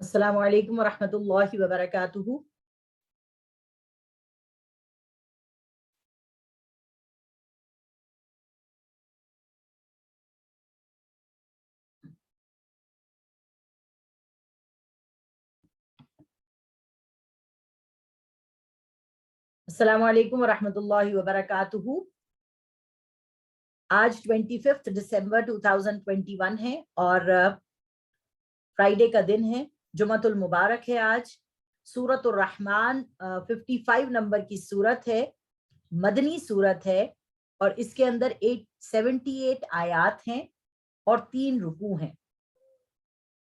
السلام علیکم ورحمۃ اللہ وبرکاتہ۔ السلام علیکم ورحمۃ اللہ وبرکاتہ۔ آج 25 دسمبر 2021 ہے اور فرائیڈے کا دن ہے، جمعۃ المبارک ہے۔ آج سورۃ الرحمن 55 نمبر کی سورت ہے، مدنی سورت ہے، اور اس کے اندر 78 آیات ہیں اور 3 رکوع ہیں۔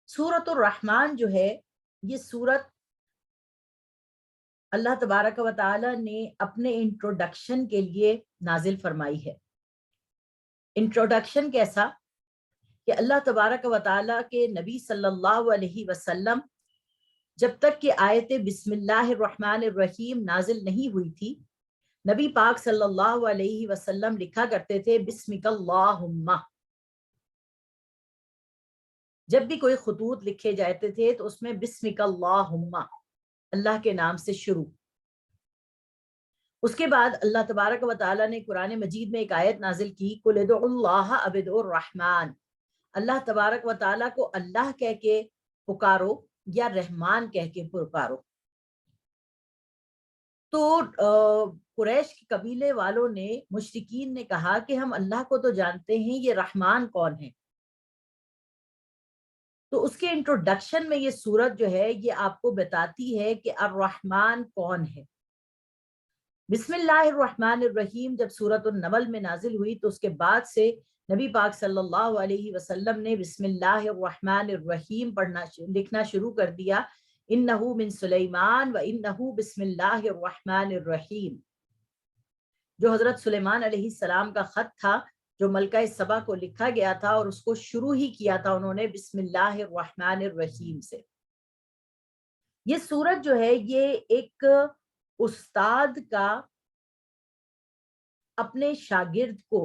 سورۃ الرحمن جو ہے یہ سورت اللہ تبارک و تعالی نے اپنے انٹروڈکشن کے لیے نازل فرمائی ہے۔ انٹروڈکشن کیسا کہ اللہ تبارک و تعالی کے نبی صلی اللہ علیہ وسلم جب تک کہ آیت بسم اللہ الرحمن الرحیم نازل نہیں ہوئی تھی، نبی پاک صلی اللہ علیہ وسلم لکھا کرتے تھے بسمک اللہم۔ جب بھی کوئی خطوط لکھے جاتے تھے تو اس میں بسمک اللہم، اللہ کے نام سے شروع۔ اس کے بعد اللہ تبارک و تعالیٰ نے قرآن مجید میں ایک آیت نازل کی، قل ادعوا اللہ او ادعوا الرحمن، اللہ تبارک و تعالیٰ کو اللہ کہہ کے پکارو یا رحمان کہہ کے پکارو۔ تو قریش کے قبیلے والوں نے، مشرکین نے کہا کہ ہم اللہ کو تو جانتے ہیں، یہ رحمان کون ہے؟ تو اس کے انٹروڈکشن میں یہ سورت جو ہے یہ آپ کو بتاتی ہے کہ الرحمن کون ہے۔ بسم اللہ الرحمن الرحیم جب سورۃ النمل میں نازل ہوئی تو اس کے بعد سے نبی پاک صلی اللہ علیہ وسلم نے بسم اللہ الرحمن الرحیم لکھنا شروع کر دیا، انہو من سلیمان و انہو بسم اللہ الرحمن الرحیم، جو حضرت سلیمان علیہ السلام کا خط تھا جو ملکہ سبا کو لکھا گیا تھا، اور اس کو شروع ہی کیا تھا انہوں نے بسم اللہ الرحمن الرحیم سے۔ یہ سورت جو ہے یہ ایک استاد کا اپنے شاگرد کو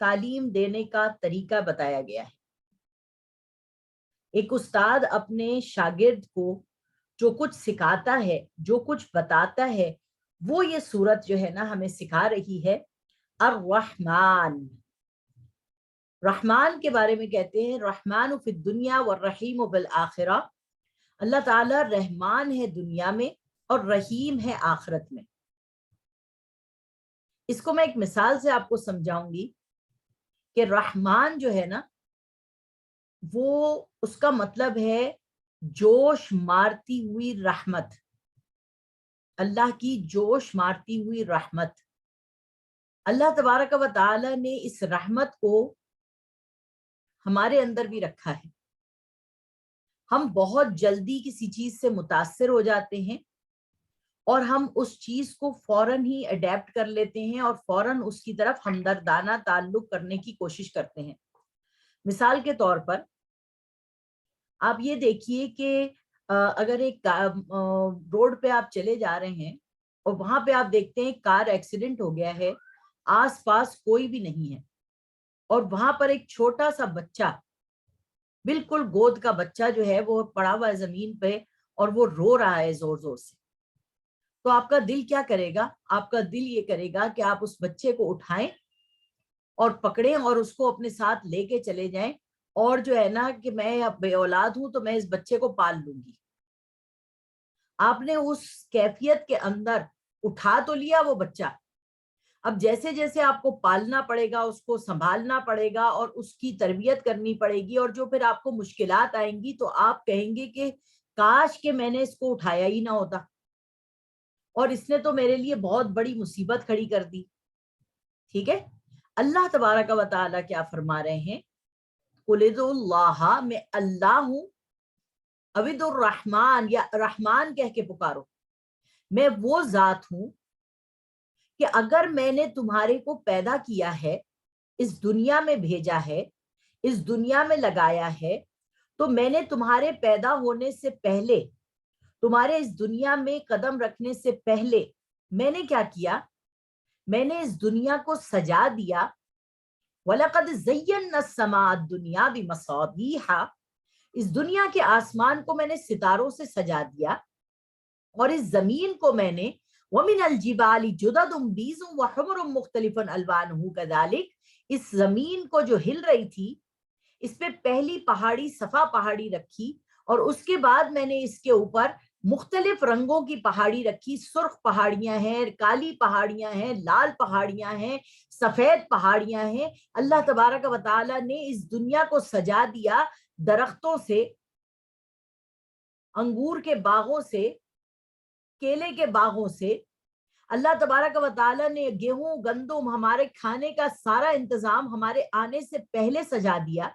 تعلیم دینے کا طریقہ بتایا گیا ہے۔ ایک استاد اپنے شاگرد کو جو کچھ سکھاتا ہے، جو کچھ بتاتا ہے، وہ یہ سورت جو ہے نا ہمیں سکھا رہی ہے۔ الرحمن، رحمان کے بارے میں کہتے ہیں رحمان فی الدنیا والرحیم بالآخرہ، اللہ تعالیٰ رحمان ہے دنیا میں اور رحیم ہے آخرت میں۔ اس کو میں ایک مثال سے آپ کو سمجھاؤں گی کہ رحمان جو ہے نا وہ اس کا مطلب ہے جوش مارتی ہوئی رحمت، اللہ کی جوش مارتی ہوئی رحمت۔ اللہ تبارک و تعالی نے اس رحمت کو ہمارے اندر بھی رکھا ہے۔ ہم بہت جلدی کسی چیز سے متاثر ہو جاتے ہیں اور ہم اس چیز کو فوراً ہی اڈیپٹ کر لیتے ہیں اور فوراً اس کی طرف ہمدردانہ تعلق کرنے کی کوشش کرتے ہیں۔ مثال کے طور پر آپ یہ دیکھیے کہ اگر ایک روڈ پہ آپ چلے جا رہے ہیں اور وہاں پہ آپ دیکھتے ہیں کار ایکسیڈنٹ ہو گیا ہے، آس پاس کوئی بھی نہیں ہے، اور وہاں پر ایک چھوٹا سا بچہ، بالکل گود کا بچہ جو ہے وہ پڑا ہوا ہے زمین پہ اور وہ رو رہا ہے زور زور سے، تو آپ کا دل کیا کرے گا؟ آپ کا دل یہ کرے گا کہ آپ اس بچے کو اٹھائیں اور پکڑیں اور اس کو اپنے ساتھ لے کے چلے جائیں، اور جو ہے نا کہ میں اب بے اولاد ہوں تو میں اس بچے کو پال لوں گی۔ آپ نے اس کیفیت کے اندر اٹھا تو لیا وہ بچہ، اب جیسے جیسے آپ کو پالنا پڑے گا، اس کو سنبھالنا پڑے گا اور اس کی تربیت کرنی پڑے گی، اور جو پھر آپ کو مشکلات آئیں گی تو آپ کہیں گے کہ کاش کہ میں نے اس کو اٹھایا ہی نہ ہوتا، اور اس نے تو میرے لیے بہت بڑی مصیبت کھڑی کر دی۔ ٹھیک ہے، اللہ تبارک و تعالیٰ کیا فرما رہے ہیں؟ قل ادعوا اللہ، میں اللہ ہوں، او ادعوا الرحمن، یا رحمان کہہ کے پکارو، میں وہ ذات ہوں کہ اگر میں نے تمہارے کو پیدا کیا ہے، اس دنیا میں بھیجا ہے، اس دنیا میں لگایا ہے، تو میں نے تمہارے پیدا ہونے سے پہلے، تمہارے اس دنیا میں قدم رکھنے سے پہلے میں نے کیا کیا؟ میں نے اس دنیا کو سجا دیا۔ وَلَقَدْ زَيَّنَّا السَّمَاءَ الدُّنْيَا بِمَصَابِيحَ، اس دنیا کے آسمان کو میں نے ستاروں سے سجا دیا اور اس زمین کو میں نے وَمِنَ الْجِبَالِ جُدَدٌ بِيضٌ وَحُمُرٌ مُخْتَلِفٌ أَلْوَانُهُ كَذَلِكَ، اس زمین کو جو ہل رہی تھی اس پہ پہلی پہاڑی صفا پہاڑی رکھی اور اس کے بعد میں نے اس کے اوپر مختلف رنگوں کی پہاڑی رکھی، سرخ پہاڑیاں ہیں، کالی پہاڑیاں ہیں، لال پہاڑیاں ہیں، سفید پہاڑیاں ہیں۔ اللہ تبارک و تعالیٰ نے اس دنیا کو سجا دیا درختوں سے، انگور کے باغوں سے، کیلے کے باغوں سے۔ اللہ تبارک و تعالیٰ نے گیہوں گندم ہمارے کھانے کا سارا انتظام ہمارے آنے سے پہلے سجا دیا،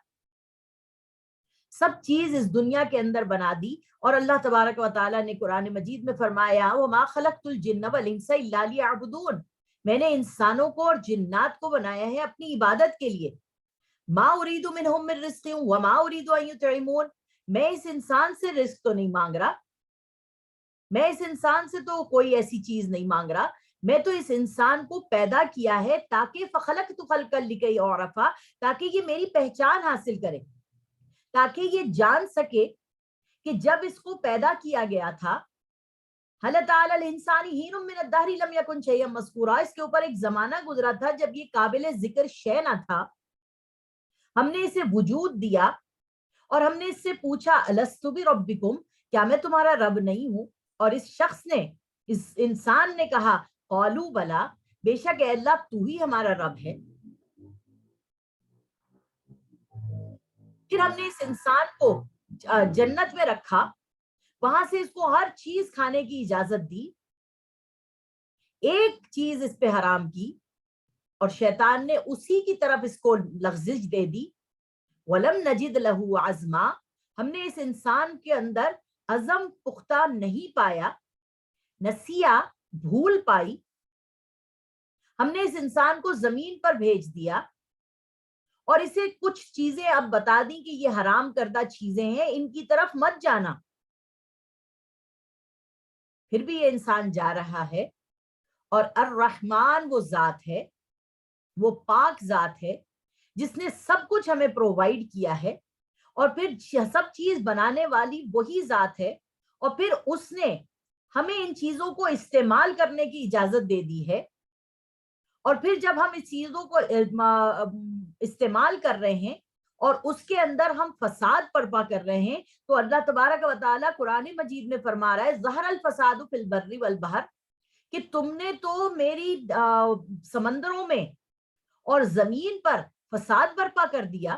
سب چیز اس دنیا کے اندر بنا دی۔ اور اللہ تبارک و تعالیٰ نے قرآن مجید میں فرمایا وَمَا خَلَقْتُ الْجِنَّ وَالْإِنسَ إِلَّا لِيَعْبُدُونَ، میں نے انسانوں کو اور جنات کو بنایا ہے اپنی عبادت کے لیے۔ مَا أُرِيدُ مِنْهُم مِّن رِزْقٍ وَمَا أُرِيدُ أَن يُطْعِمُونَ، میں اس انسان سے رزق تو نہیں مانگ رہا، میں اس انسان سے تو کوئی ایسی چیز نہیں مانگ رہا، میں تو اس انسان کو پیدا کیا ہے تاکہ فَخَلَقْتُ خَلْقًا لِكَيْ أُعْرَفَ، تاکہ یہ میری پہچان حاصل کرے، تاکہ یہ جان سکے کہ جب اس کو پیدا کیا گیا تھا هَلْ أَتَىٰ عَلَى الْإِنسَانِ حِينٌ مِّنَ الدَّهْرِ لَمْ يَكُن شَيْئًا مَّذْكُورًا، اس کے اوپر ایک زمانہ گزرا تھا جب یہ قابل ذکر شے نہ تھا، ہم نے اسے وجود دیا اور ہم نے اس سے پوچھا الست بربکم، کیا میں تمہارا رب نہیں ہوں؟ اور اس شخص نے، اس انسان نے کہا قالوا بلا، بے شک اے اللہ تو ہی ہمارا رب ہے۔ پھر ہم نے اس انسان کو جنت میں رکھا، وہاں سے اس کو ہر چیز کھانے کی اجازت دی، ایک چیز اس پہ حرام کی اور شیطان نے اسی کی طرف اس کو لغزش دے دی۔ وَلَمْ نَجِدْ لَهُ عَزْمًا، ہم نے اس انسان کے اندر عزم پختہ نہیں پایا، نسیہ بھول پائی۔ ہم نے اس انسان کو زمین پر بھیج دیا اور اسے کچھ چیزیں اب بتا دیں کہ یہ حرام کردہ چیزیں ہیں، ان کی طرف مت جانا۔ پھر بھی یہ انسان جا رہا ہے۔ اور الرحمن وہ ذات ہے، وہ پاک ذات ہے جس نے سب کچھ ہمیں پرووائیڈ کیا ہے، اور پھر سب چیز بنانے والی وہی ذات ہے، اور پھر اس نے ہمیں ان چیزوں کو استعمال کرنے کی اجازت دے دی ہے۔ اور پھر جب ہم اس چیزوں کو استعمال کر رہے ہیں اور اس کے اندر ہم فساد برپا کر رہے ہیں، تو اللہ تبارک و تعالیٰ قرآن مجید میں فرما رہا ہے ظہر الفساد فی البر والبحر، کہ تم نے تو میری سمندروں میں اور زمین پر فساد برپا کر دیا،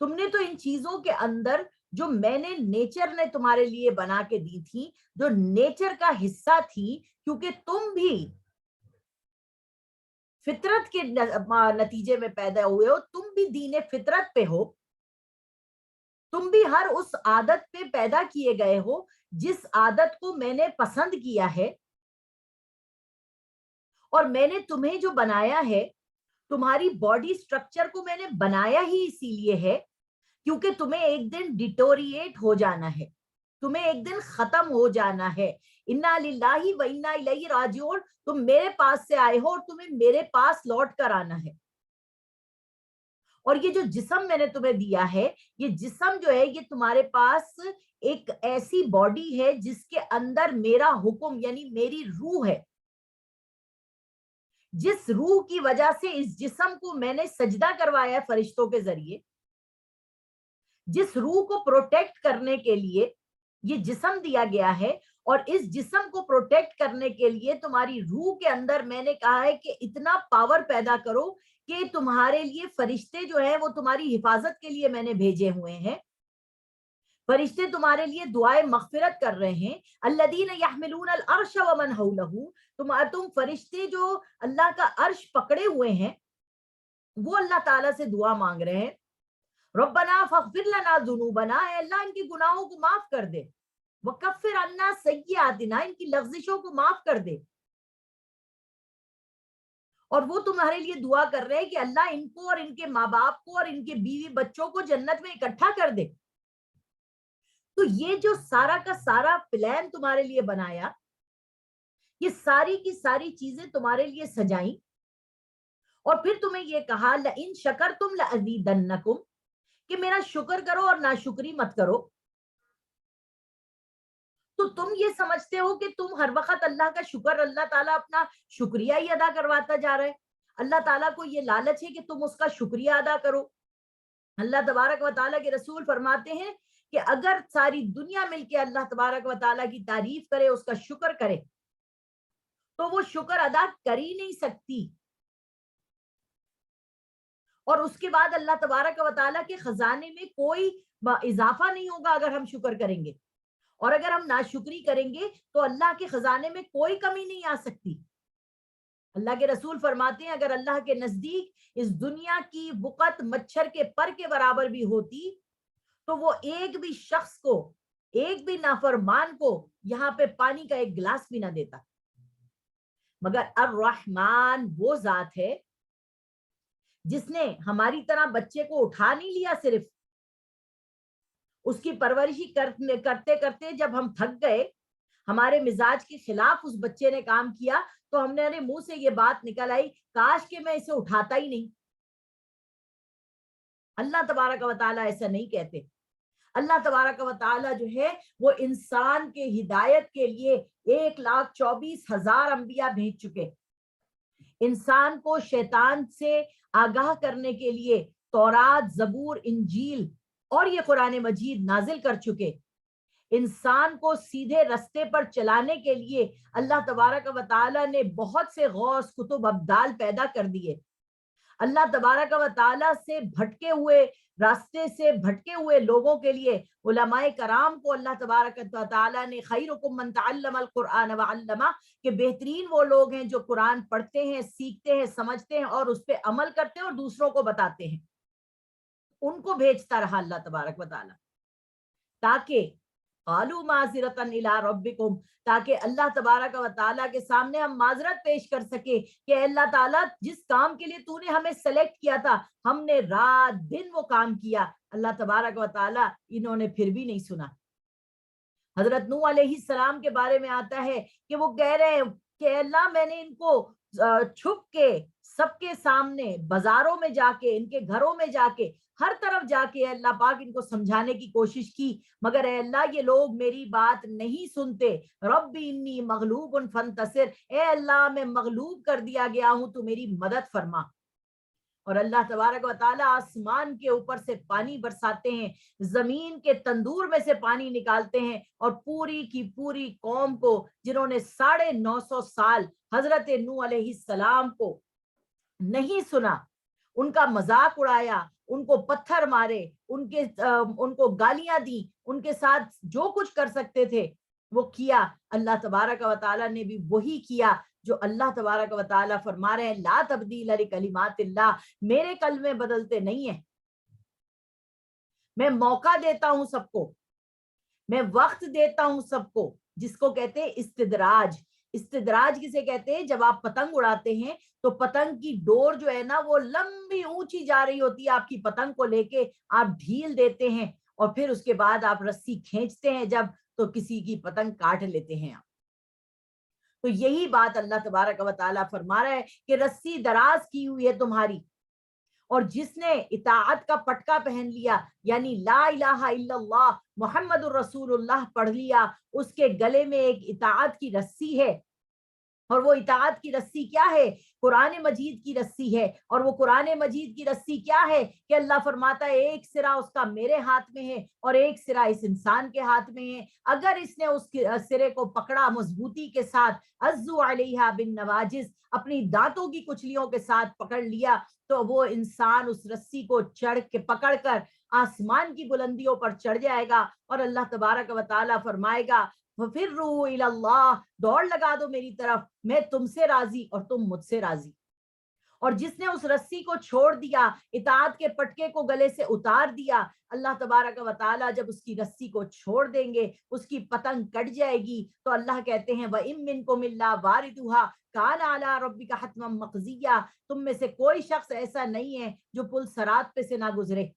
تم نے تو ان چیزوں کے اندر جو میں نے نیچر نے تمہارے لیے بنا کے دی تھی، جو نیچر کا حصہ تھی، کیونکہ تم بھی فطرت کے نتیجے میں پیدا ہوئے ہو، تم بھی دین فطرت پہ ہو، تم بھی ہر اس عادت پہ پیدا کیے گئے ہو جس عادت کو میں نے پسند کیا ہے، اور میں نے تمہیں جو بنایا ہے، تمہاری باڈی سٹرکچر کو میں نے بنایا ہی اسی لیے ہے کیونکہ تمہیں ایک دن ڈیٹوریٹ ہو جانا ہے، تمہیں ایک دن ختم ہو جانا ہے۔ انا للہ و انا الیہ راجعون، تم میرے پاس سے آئے ہو اور تمہیں میرے پاس لوٹ کر آنا ہے۔ اور یہ جو جسم میں نے تمہیں دیا ہے، یہ جسم جو ہے یہ تمہارے پاس ایک ایسی باڈی ہے جس کے اندر میرا حکم یعنی میری روح ہے، جس روح کی وجہ سے اس جسم کو میں نے سجدہ کروایا ہے فرشتوں کے ذریعے، جس روح کو پروٹیکٹ کرنے کے لیے یہ جسم دیا گیا ہے، اور اس جسم کو پروٹیکٹ کرنے کے لیے تمہاری روح کے اندر میں نے کہا ہے کہ اتنا پاور پیدا کرو کہ تمہارے لیے فرشتے جو ہیں وہ تمہاری حفاظت کے لیے میں نے بھیجے ہوئے ہیں، فرشتے تمہارے لیے دعائے مغفرت کر رہے ہیں۔ الذین یحملون العرش ومن حولہ، تم فرشتے جو اللہ کا عرش پکڑے ہوئے ہیں وہ اللہ تعالیٰ سے دعا مانگ رہے ہیں، ربنا فاغفر لنا ذنوبنا، اے اللہ ان کی گناہوں کو معاف کر دے، وکفر عنا سیئاتنا، ان کی لغزشوں کو معاف کر دے۔ اور وہ تمہارے لیے دعا کر رہے ہیں کہ اللہ ان کو اور ان کے ماں باپ کو اور ان کے بیوی بچوں کو جنت میں اکٹھا کر دے۔ تو یہ جو سارا کا سارا پلان تمہارے لیے بنایا، یہ ساری کی ساری چیزیں تمہارے لیے سجائیں، اور پھر تمہیں یہ کہا لَإِن شَكَرْتُمْ لَأَزِيدَنَّكُمْ، کہ میرا شکر کرو اور ناشکری مت کرو. تو تم یہ سمجھتے ہو کہ تم ہر وقت اللہ کا شکر, اللہ تعالیٰ اپنا شکریہ ہی ادا کرواتا جا رہا ہے. اللہ تعالیٰ کو یہ لالچ ہے کہ تم اس کا شکریہ ادا کرو. اللہ تبارک و تعالیٰ کے رسول فرماتے ہیں کہ اگر ساری دنیا مل کے اللہ تبارک و تعالیٰ کی تعریف کرے, اس کا شکر کرے, تو وہ شکر ادا کر ہی نہیں سکتی. اور اس کے بعد اللہ تبارک و تعالیٰ کے خزانے میں کوئی اضافہ نہیں ہوگا اگر ہم شکر کریں گے. اور اگر ہم ناشکری کریں گے تو اللہ کے خزانے میں کوئی کمی نہیں آ سکتی. اللہ کے رسول فرماتے ہیں اگر اللہ کے نزدیک اس دنیا کی وقت مچھر کے پر کے برابر بھی ہوتی تو وہ ایک بھی شخص کو, ایک بھی نافرمان کو یہاں پہ پانی کا ایک گلاس بھی نہ دیتا. مگر الرحمن وہ ذات ہے جس نے ہماری طرح بچے کو اٹھا نہیں لیا, صرف اس کی پرورشی کرتے کرتے جب ہم تھک گئے, ہمارے مزاج کے خلاف اس بچے نے کام کیا, تو ہم نے منہ سے یہ بات نکل آئی کاش کہ میں اسے اٹھاتا ہی نہیں. اللہ تبارک و تعالیٰ ایسا نہیں کہتے. اللہ تبارک و تعالیٰ جو ہے وہ انسان کے ہدایت کے لیے 1,24,000 انبیاء بھیج چکے. انسان کو شیطان سے آگاہ کرنے کے لیے تورات, زبور, انجیل اور یہ قرآن مجید نازل کر چکے. انسان کو سیدھے رستے پر چلانے کے لیے اللہ تبارک و تعالیٰ نے بہت سے غوث, کتب, ابدال پیدا کر دیے. اللہ تبارک و تعالیٰ سے بھٹکے ہوئے, راستے سے بھٹکے ہوئے لوگوں کے لیے علماء کرام کو اللہ تبارک و تعالیٰ نے خیرکم من تعلم القرآن وعلمہ, کہ بہترین وہ لوگ ہیں جو قرآن پڑھتے ہیں, سیکھتے ہیں, سمجھتے ہیں اور اس پہ عمل کرتے ہیں اور دوسروں کو بتاتے ہیں. ان کو بھیجتا رہا اللہ تبارک و تعالیٰ تاکہ قالوا معذرۃ الی ربکم, تاکہ اللہ تبارک و تعالیٰ کے سامنے ہم معذرت پیش کر سکے کہ اے اللہ تعالیٰ جس کام کے لیے تو نے ہمیں سلیکٹ کیا تھا ہم نے رات دن وہ کام کیا. اللہ تبارک و تعالیٰ انہوں نے پھر بھی نہیں سنا. حضرت نوح علیہ السلام کے بارے میں آتا ہے کہ وہ کہہ رہے ہیں کہ اے اللہ میں نے ان کو چھپ کے سب کے سامنے, بازاروں میں جا کے, ان کے گھروں میں جا کے, ہر طرف جا کے اللہ پاک ان کو سمجھانے کی کوشش کی, مگر اے اللہ یہ لوگ میری بات نہیں سنتے. ربی انی مغلوب فانتصر, اے اللہ میں مغلوب کر دیا گیا ہوں, تو میری مدد فرما. اور اللہ تبارک و تعالیٰ آسمان کے اوپر سے پانی برساتے ہیں, زمین کے تندور میں سے پانی نکالتے ہیں, اور پوری کی پوری قوم کو جنہوں نے 950 سال حضرت نوح علیہ السلام کو نہیں سنا, ان کا مذاق اڑایا, ان کو پتھر مارے, ان کو گالیاں دی, ان کے ساتھ جو کچھ کر سکتے تھے وہ کیا. اللہ تبارک و تعالیٰ نے بھی وہی کیا جو اللہ تبارک و تعالیٰ فرما رہے ہیں لا تبدیل لکلمات اللہ, میرے کلمے بدلتے نہیں ہیں. میں موقع دیتا ہوں سب کو, میں وقت دیتا ہوں سب کو, جس کو کہتے ہیں استدراج. استدراج کسے کہتے ہیں؟ جب آپ پتنگ اڑاتے ہیں تو پتنگ کی ڈور جو ہے نا وہ لمبی اونچی جا رہی ہوتی ہے, آپ کی پتنگ کو لے کے آپ ڈھیل دیتے ہیں اور پھر اس کے بعد آپ رسی کھینچتے ہیں جب, تو کسی کی پتنگ کاٹ لیتے ہیں آپ. تو یہی بات اللہ تبارک و تعالیٰ فرما رہا ہے کہ رسی دراز کی ہوئی ہے تمہاری, اور جس نے اطاعت کا پٹکا پہن لیا, یعنی لا الہ الا اللہ محمد الرسول اللہ پڑھ لیا, اس کے گلے میں ایک اطاعت کی رسی ہے. اور وہ اطاعت کی رسی کیا ہے؟ قرآن مجید کی رسی ہے. اور وہ قرآن مجید کی رسی کیا ہے کہ اللہ فرماتا ہے ایک سرا اس کا میرے ہاتھ میں ہے اور ایک سرا اس انسان کے ہاتھ میں ہے. اگر اس نے اس سرے کو پکڑا مضبوطی کے ساتھ, عزو علیہا بالنواجذ, اپنی دانتوں کی کچلیوں کے ساتھ پکڑ لیا, تو وہ انسان اس رسی کو چڑھ کے پکڑ کر آسمان کی بلندیوں پر چڑھ جائے گا. اور اللہ تبارک و تعالیٰ فرمائے گا وَفِرُّوا إِلَى اللَّهِ, دوڑ لگا دو میری طرف, میں تم سے راضی اور تم مجھ سے راضی. اور جس نے اس رسی کو چھوڑ دیا, اطاعت کے پٹکے کو گلے سے اتار دیا, اللہ تبارک و تعالیٰ جب اس کی رسی کو چھوڑ دیں گے اس کی پتنگ کٹ جائے گی. تو اللہ کہتے ہیں وَإِن مِّنكُمْ إِلَّا وَارِدُهَا كَانَ عَلَىٰ رَبِّكَ حَتْمًا مَّقْضِيًّا, تم میں سے کوئی شخص ایسا نہیں ہے جو پل صراط پہ سے نہ گزرے.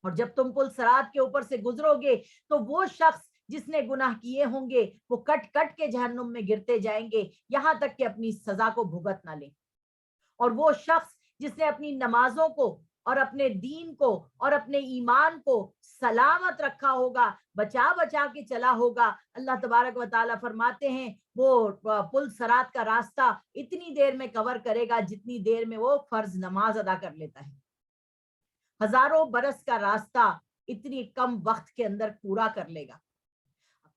اور جب تم پل صراط کے اوپر سے گزرو گے تو وہ شخص جس نے گناہ کیے ہوں گے وہ کٹ کٹ کے جہنم میں گرتے جائیں گے یہاں تک کہ اپنی سزا کو بھگت نہ لیں. اور وہ شخص جس نے اپنی نمازوں کو اور اپنے دین کو اور اپنے ایمان کو سلامت رکھا ہوگا, بچا بچا کے چلا ہوگا, اللہ تبارک و تعالیٰ فرماتے ہیں وہ پل صراط کا راستہ اتنی دیر میں کور کرے گا جتنی دیر میں وہ فرض نماز ادا کر لیتا ہے. ہزاروں برس کا راستہ اتنی کم وقت کے اندر پورا کر لے گا.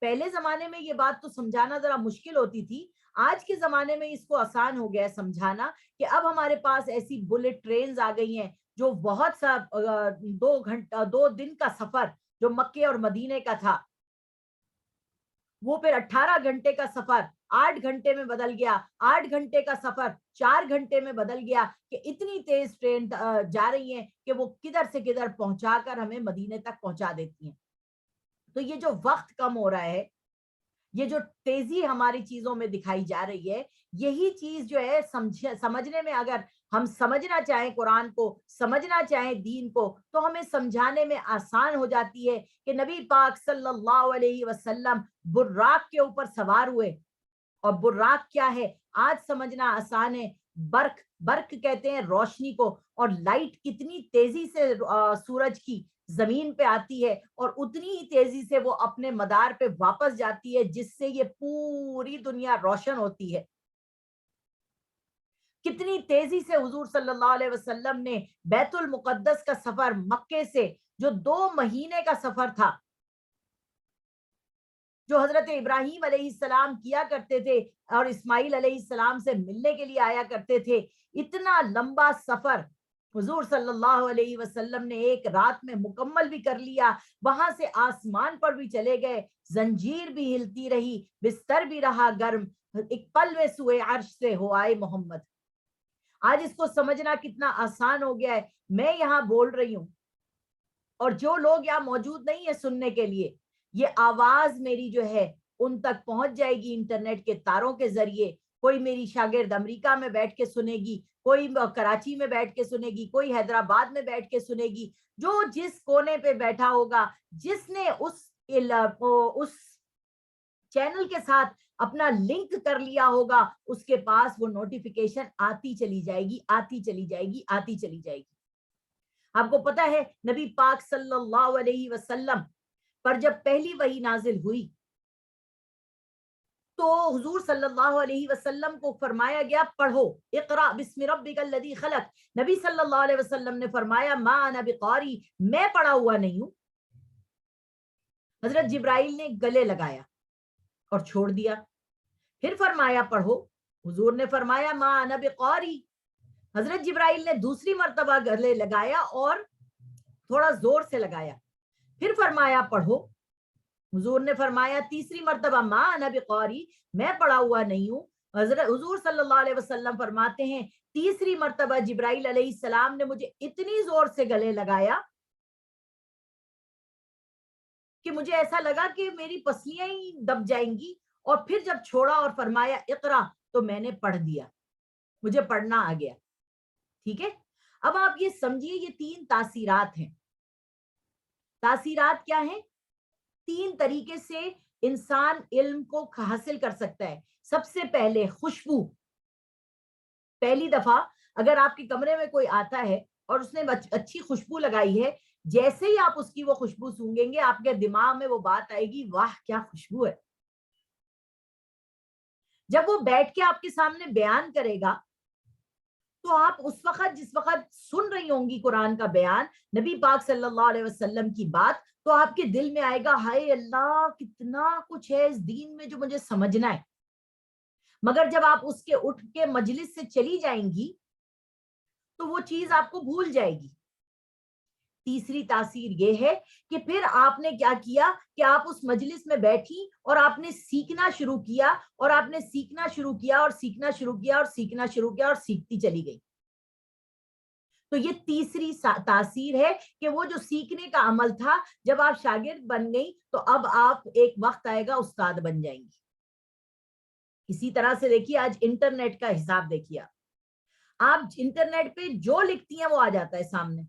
پہلے زمانے میں یہ بات تو سمجھانا ذرا مشکل ہوتی تھی, آج کے زمانے میں اس کو آسان ہو گیا ہے سمجھانا کہ اب ہمارے پاس ایسی بلٹ ٹرینز آ گئی ہیں جو بہت سا 2 دن کا سفر جو مکے اور مدینے کا تھا وہ پھر 18 گھنٹے کا سفر 8 گھنٹے میں بدل گیا, 8 گھنٹے کا سفر 4 گھنٹے میں بدل گیا, کہ اتنی تیز ٹرین جا رہی ہیں کہ وہ کدھر سے کدھر پہنچا کر ہمیں مدینے تک پہنچا دیتی ہیں. تو یہ جو وقت کم ہو رہا ہے, یہ جو تیزی ہماری چیزوں میں دکھائی جا رہی ہے, یہی چیز جو ہے سمجھنے میں, اگر ہم سمجھنا چاہیں قرآن کو, سمجھنا چاہیں دین کو, تو ہمیں سمجھانے میں آسان ہو جاتی ہے کہ نبی پاک صلی اللہ علیہ وسلم براق کے اوپر سوار ہوئے. اور براق کیا ہے آج سمجھنا آسان ہے. برق کہتے ہیں روشنی کو, اور لائٹ کتنی تیزی سے سورج کی زمین پہ آتی ہے اور اتنی ہی تیزی سے وہ اپنے مدار پہ واپس جاتی ہے, جس سے یہ پوری دنیا روشن ہوتی ہے. کتنی تیزی سے حضور صلی اللہ علیہ وسلم نے بیت المقدس کا سفر مکے سے, جو 2 مہینے کا سفر تھا, جو حضرت ابراہیم علیہ السلام کیا کرتے تھے اور اسماعیل علیہ السلام سے ملنے کے لیے آیا کرتے تھے, اتنا لمبا سفر حضور صلی اللہ علیہ وسلم نے ایک رات میں مکمل بھی کر لیا. وہاں سے آسمان پر بھی چلے گئے, زنجیر بھی ہلتی رہی, بستر بھی رہا گرم, ایک پل میں سوئے عرش سے ہو آئے محمد. آج اس کو سمجھنا کتنا آسان ہو گیا ہے. میں یہاں بول رہی ہوں اور جو لوگ یہاں موجود نہیں ہیں سننے کے لیے, یہ آواز میری جو ہے ان تک پہنچ جائے گی انٹرنیٹ کے تاروں کے ذریعے. کوئی میری شاگرد امریکہ میں بیٹھ کے سنے گی, کوئی کراچی میں بیٹھ کے سنے گی, کوئی حیدرآباد میں بیٹھ کے سنے گی. جو جس کونے پہ بیٹھا ہوگا, جس نے اس چینل کے ساتھ اپنا لنک کر لیا ہوگا, اس کے پاس وہ نوٹیفیکیشن آتی چلی جائے گی, آتی چلی جائے گی, آتی چلی جائے گی. آپ کو پتا ہے نبی پاک صلی اللہ علیہ وسلم پر جب پہلی وحی نازل ہوئی تو حضور صلی اللہ علیہ وسلم کو فرمایا گیا پڑھو, اقرا بسم ربک الذی خلق. نبی صلی اللہ علیہ وسلم نے فرمایا ما انا بقاری, میں پڑھا ہوا نہیں ہوں. حضرت جبرائیل نے گلے لگایا اور چھوڑ دیا. پھر فرمایا پڑھو, حضور نے فرمایا ما انا بقاری. حضرت جبرائیل نے دوسری مرتبہ گلے لگایا اور تھوڑا زور سے لگایا. پھر فرمایا پڑھو, حضور نے فرمایا تیسری مرتبہ ما انا بقاری, میں پڑھا ہوا نہیں ہوں. حضور صلی اللہ علیہ وسلم فرماتے ہیں تیسری مرتبہ جبرائیل علیہ السلام نے مجھے اتنی زور سے گلے لگایا کہ مجھے ایسا لگا کہ میری پسلیاں ہی دب جائیں گی. اور پھر جب چھوڑا اور فرمایا اقرا, تو میں نے پڑھ دیا, مجھے پڑھنا آ گیا. ٹھیک ہے, اب آپ یہ سمجھیے یہ 3 تاثیرات ہیں. تاثیرات کیا ہیں؟ 3 طریقے سے انسان علم کو حاصل کر سکتا ہے. سب سے پہلے خوشبو. پہلی دفعہ اگر آپ کے کمرے میں کوئی آتا ہے اور اس نے اچھی خوشبو لگائی ہے, جیسے ہی آپ اس کی وہ خوشبو سونگیں گے آپ کے دماغ میں وہ بات آئے گی, واہ کیا خوشبو ہے. جب وہ بیٹھ کے آپ کے سامنے بیان کرے گا تو آپ اس وقت جس وقت سن رہی ہوں گی قرآن کا بیان, نبی پاک صلی اللہ علیہ وسلم کی بات, تو آپ کے دل میں آئے گا ہائے اللہ کتنا کچھ ہے اس دین میں جو مجھے سمجھنا ہے. مگر جب آپ اس کے اٹھ کے مجلس سے چلی جائیں گی تو وہ چیز آپ کو بھول جائے گی. تیسری تاثیر یہ ہے کہ پھر آپ نے کیا کیا کہ آپ اس مجلس میں بیٹھی اور آپ نے سیکھنا شروع کیا, اور آپ نے سیکھنا شروع کیا اور سیکھنا شروع کیا اور سیکھنا شروع کیا اور سیکھتی چلی گئی. تو یہ تیسری تاثیر ہے کہ وہ جو سیکھنے کا عمل تھا, جب آپ شاگرد بن گئی تو اب آپ ایک وقت آئے گا استاد بن جائیں گی. اسی طرح سے دیکھیے آج انٹرنیٹ کا حساب دیکھیے, آپ انٹرنیٹ پہ جو لکھتی ہیں وہ آ جاتا ہے سامنے.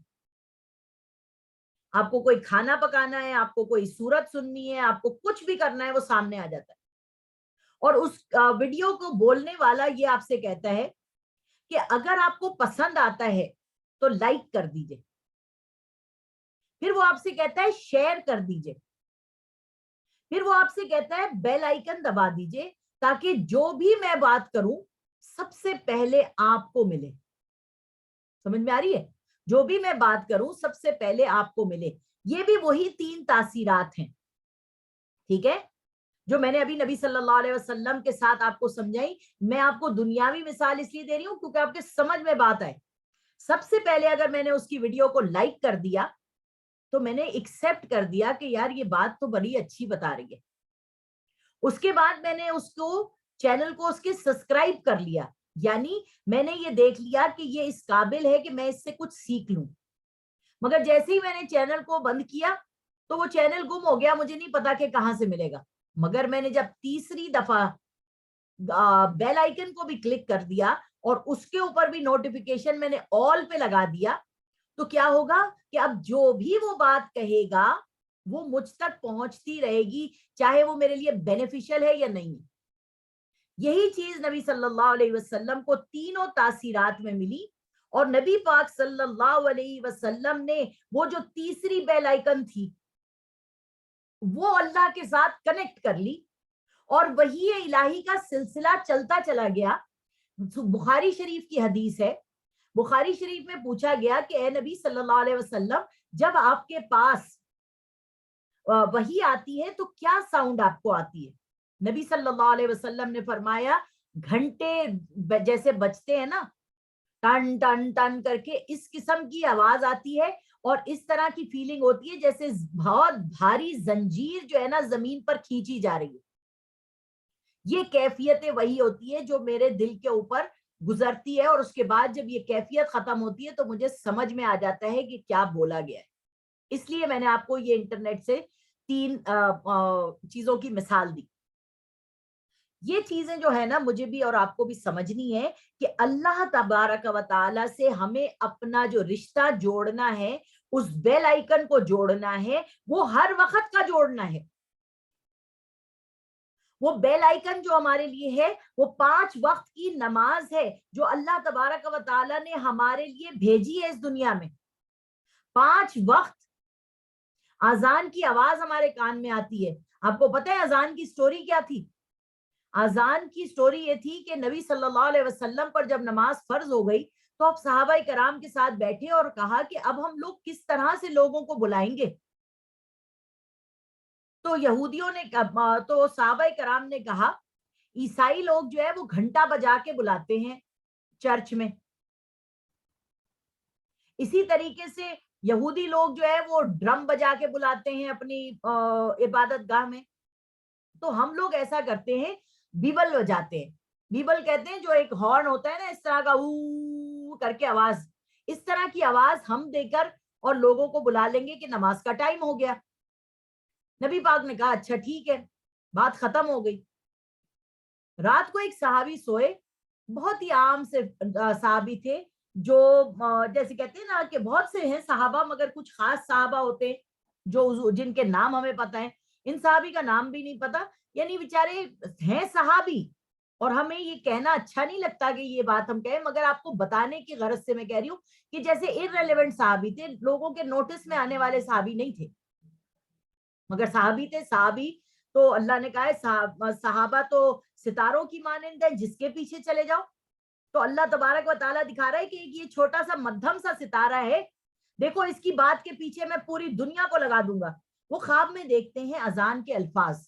آپ کو کوئی کھانا پکانا ہے, آپ کو کوئی سورت سننی ہے, آپ کو کچھ بھی کرنا ہے, وہ سامنے آ جاتا ہے. اور اس ویڈیو کو بولنے والا یہ آپ سے کہتا ہے کہ اگر آپ کو پسند آتا ہے تو لائک کر دیجئے. پھر وہ آپ سے کہتا ہے شیئر کر دیجئے. پھر وہ آپ سے کہتا ہے بیل آئیکن دبا دیجئے تاکہ جو بھی میں بات کروں سب سے پہلے آپ کو ملے. سمجھ میں آ رہی ہے؟ جو بھی میں بات کروں سب سے پہلے آپ کو ملے. یہ بھی وہی 3 تاثیرات ہیں. ٹھیک ہے، جو میں نے ابھی نبی صلی اللہ علیہ وسلم کے ساتھ آپ کو سمجھائی. میں آپ کو دنیاوی مثال اس لیے دے رہی ہوں کیونکہ آپ کے سمجھ میں بات آئے. سب سے پہلے اگر میں نے اس کی ویڈیو کو لائک کر دیا تو میں نے ایکسپٹ کر دیا کہ یار یہ بات تو بڑی اچھی بتا رہی ہے. اس کے بعد میں نے اس کو چینل کو اس کے سبسکرائب کر لیا، یعنی میں نے یہ دیکھ لیا کہ یہ اس قابل ہے کہ میں اس سے کچھ سیکھ لوں. مگر جیسے ہی میں نے چینل کو بند کیا تو وہ چینل گم ہو گیا، مجھے نہیں پتا کہ کہاں سے ملے گا. مگر میں نے جب تیسری دفعہ بیل آئیکن کو بھی کلک کر دیا اور اس کے اوپر بھی نوٹیفیکیشن میں نے آل پہ لگا دیا تو کیا ہوگا کہ اب جو بھی وہ بات کہے گا وہ مجھ تک پہنچتی رہے گی، چاہے وہ میرے لیے بینیفیشل ہے یا نہیں. یہی چیز نبی صلی اللہ علیہ وسلم کو تینوں تاثیرات میں ملی اور نبی پاک صلی اللہ علیہ وسلم نے وہ جو تیسری بیل آئیکن تھی وہ اللہ کے ساتھ کنیکٹ کر لی اور وحی الہی کا سلسلہ چلتا چلا گیا. بخاری شریف کی حدیث ہے، بخاری شریف میں پوچھا گیا کہ اے نبی صلی اللہ علیہ وسلم جب آپ کے پاس وحی آتی ہے تو کیا ساؤنڈ آپ کو آتی ہے؟ نبی صلی اللہ علیہ وسلم نے فرمایا گھنٹے جیسے بجتے ہیں نا ٹن ٹن ٹن کر کے اس قسم کی آواز آتی ہے اور اس طرح کی فیلنگ ہوتی ہے جیسے بہت بھاری زنجیر جو ہے نا زمین پر کھینچی جا رہی ہے. یہ کیفیت وہی ہوتی ہے جو میرے دل کے اوپر گزرتی ہے اور اس کے بعد جب یہ کیفیت ختم ہوتی ہے تو مجھے سمجھ میں آ جاتا ہے کہ کیا بولا گیا ہے. اس لیے میں نے آپ کو یہ انٹرنیٹ سے 3 چیزوں کی مثال دی. یہ چیزیں جو ہے نا مجھے بھی اور آپ کو بھی سمجھنی ہے کہ اللہ تبارک و تعالی سے ہمیں اپنا جو رشتہ جوڑنا ہے اس بیل آئیکن کو جوڑنا ہے، وہ ہر وقت کا جوڑنا ہے. وہ بیل آئیکن جو ہمارے لیے ہے وہ 5 وقت کی نماز ہے جو اللہ تبارک و تعالی نے ہمارے لیے بھیجی ہے اس دنیا میں. 5 وقت اذان کی آواز ہمارے کان میں آتی ہے. آپ کو پتہ ہے اذان کی سٹوری کیا تھی؟ اذان کی سٹوری یہ تھی کہ نبی صلی اللہ علیہ وسلم پر جب نماز فرض ہو گئی تو اب صحابہ کرام کے ساتھ بیٹھے اور کہا کہ اب ہم لوگ کس طرح سے لوگوں کو بلائیں گے. تو یہودیوں نے تو صحابہ کرام نے کہا عیسائی لوگ جو ہے وہ گھنٹا بجا کے بلاتے ہیں چرچ میں، اسی طریقے سے یہودی لوگ جو ہے وہ ڈرم بجا کے بلاتے ہیں اپنی عبادت گاہ میں. تو ہم لوگ ایسا کرتے ہیں بیبل بجاتے ہیں. بیبل کہتے ہیں جو ایک ہارن ہوتا ہے نا اس طرح کا او کر کے آواز، اس طرح کی آواز ہم دے کر اور لوگوں کو بلا لیں گے کہ نماز کا ٹائم ہو گیا. نبی پاک نے کہا اچھا ٹھیک ہے، بات ختم ہو گئی. رات کو ایک صحابی سوئے، بہت ہی عام سے صحابی تھے جو جیسے کہتے ہیں نا کہ بہت سے ہیں صحابہ مگر کچھ خاص صحابہ ہوتے جو جن کے نام ہمیں پتہ ہیں. ان صحابی کا نام بھی نہیں پتا، یعنی بیچارے ہیں صحابی اور ہمیں یہ کہنا اچھا نہیں لگتا کہ یہ بات ہم کہیں، مگر آپ کو بتانے کی غرض سے میں کہہ رہی ہوں کہ جیسے irrelevant صحابی تھے، لوگوں کے نوٹس میں آنے والے صحابی نہیں تھے مگر صحابی تھے. صحابی تو اللہ نے کہا ہے صحابہ تو ستاروں کی مانند ہے جس کے پیچھے چلے جاؤ. تو اللہ تبارک و تعالیٰ دکھا رہا ہے کہ یہ چھوٹا سا مدھم سا ستارہ ہے، دیکھو اس کی بات کے پیچھے میں پوری دنیا کو لگا دوں گا. وہ خواب میں دیکھتے ہیں اذان کے الفاظ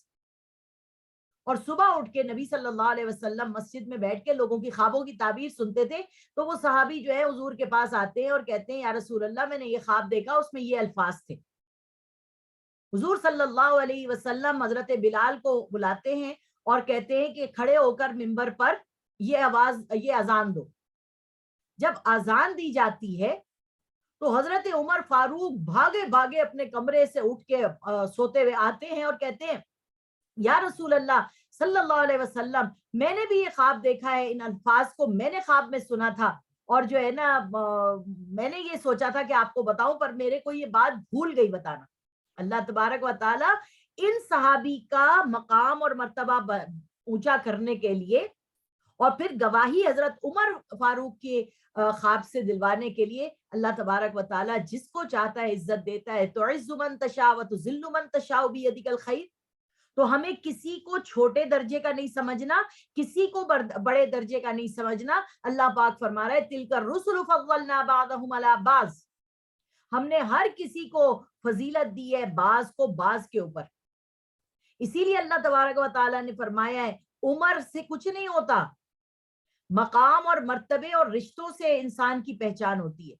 اور صبح اٹھ کے نبی صلی اللہ علیہ وسلم مسجد میں بیٹھ کے لوگوں کی خوابوں کی تعبیر سنتے تھے. تو وہ صحابی جو ہے حضور کے پاس آتے ہیں اور کہتے ہیں یا رسول اللہ میں نے یہ خواب دیکھا، اس میں یہ الفاظ تھے. حضور صلی اللہ علیہ وسلم حضرت بلال کو بلاتے ہیں اور کہتے ہیں کہ کھڑے ہو کر منبر پر یہ اذان دو. جب اذان دی جاتی ہے تو حضرت عمر فاروق بھاگے بھاگے اپنے کمرے سے اٹھ کے سوتے ہوئے آتے ہیں اور کہتے ہیں یا رسول اللہ صلی اللہ علیہ وسلم میں نے بھی یہ خواب دیکھا ہے، ان الفاظ کو میں نے خواب میں سنا تھا اور جو ہے نا میں نے یہ سوچا تھا کہ آپ کو بتاؤں پر میرے کو یہ بات بھول گئی بتانا. اللہ تبارک و تعالی ان صحابی کا مقام اور مرتبہ اونچا کرنے کے لیے اور پھر گواہی حضرت عمر فاروق کے خواب سے دلوانے کے لیے اللہ تبارک و تعالیٰ جس کو چاہتا ہے عزت دیتا ہے. تعز من تشاء وتذل من تشاء بیدک الخیر. تو ہمیں کسی کو چھوٹے درجے کا نہیں سمجھنا, کسی کو بڑے درجے کا نہیں سمجھنا. اللہ پاک فرما رہا ہے تلک الرسل فضلنا بعضهم علی بعض, ہم نے ہر کسی کو فضیلت دی ہے بعض کو بعض کے اوپر. اسی لیے اللہ تبارک و تعالیٰ نے فرمایا ہے عمر سے کچھ نہیں ہوتا, مقام اور مرتبے اور رشتوں سے انسان کی پہچان ہوتی ہے.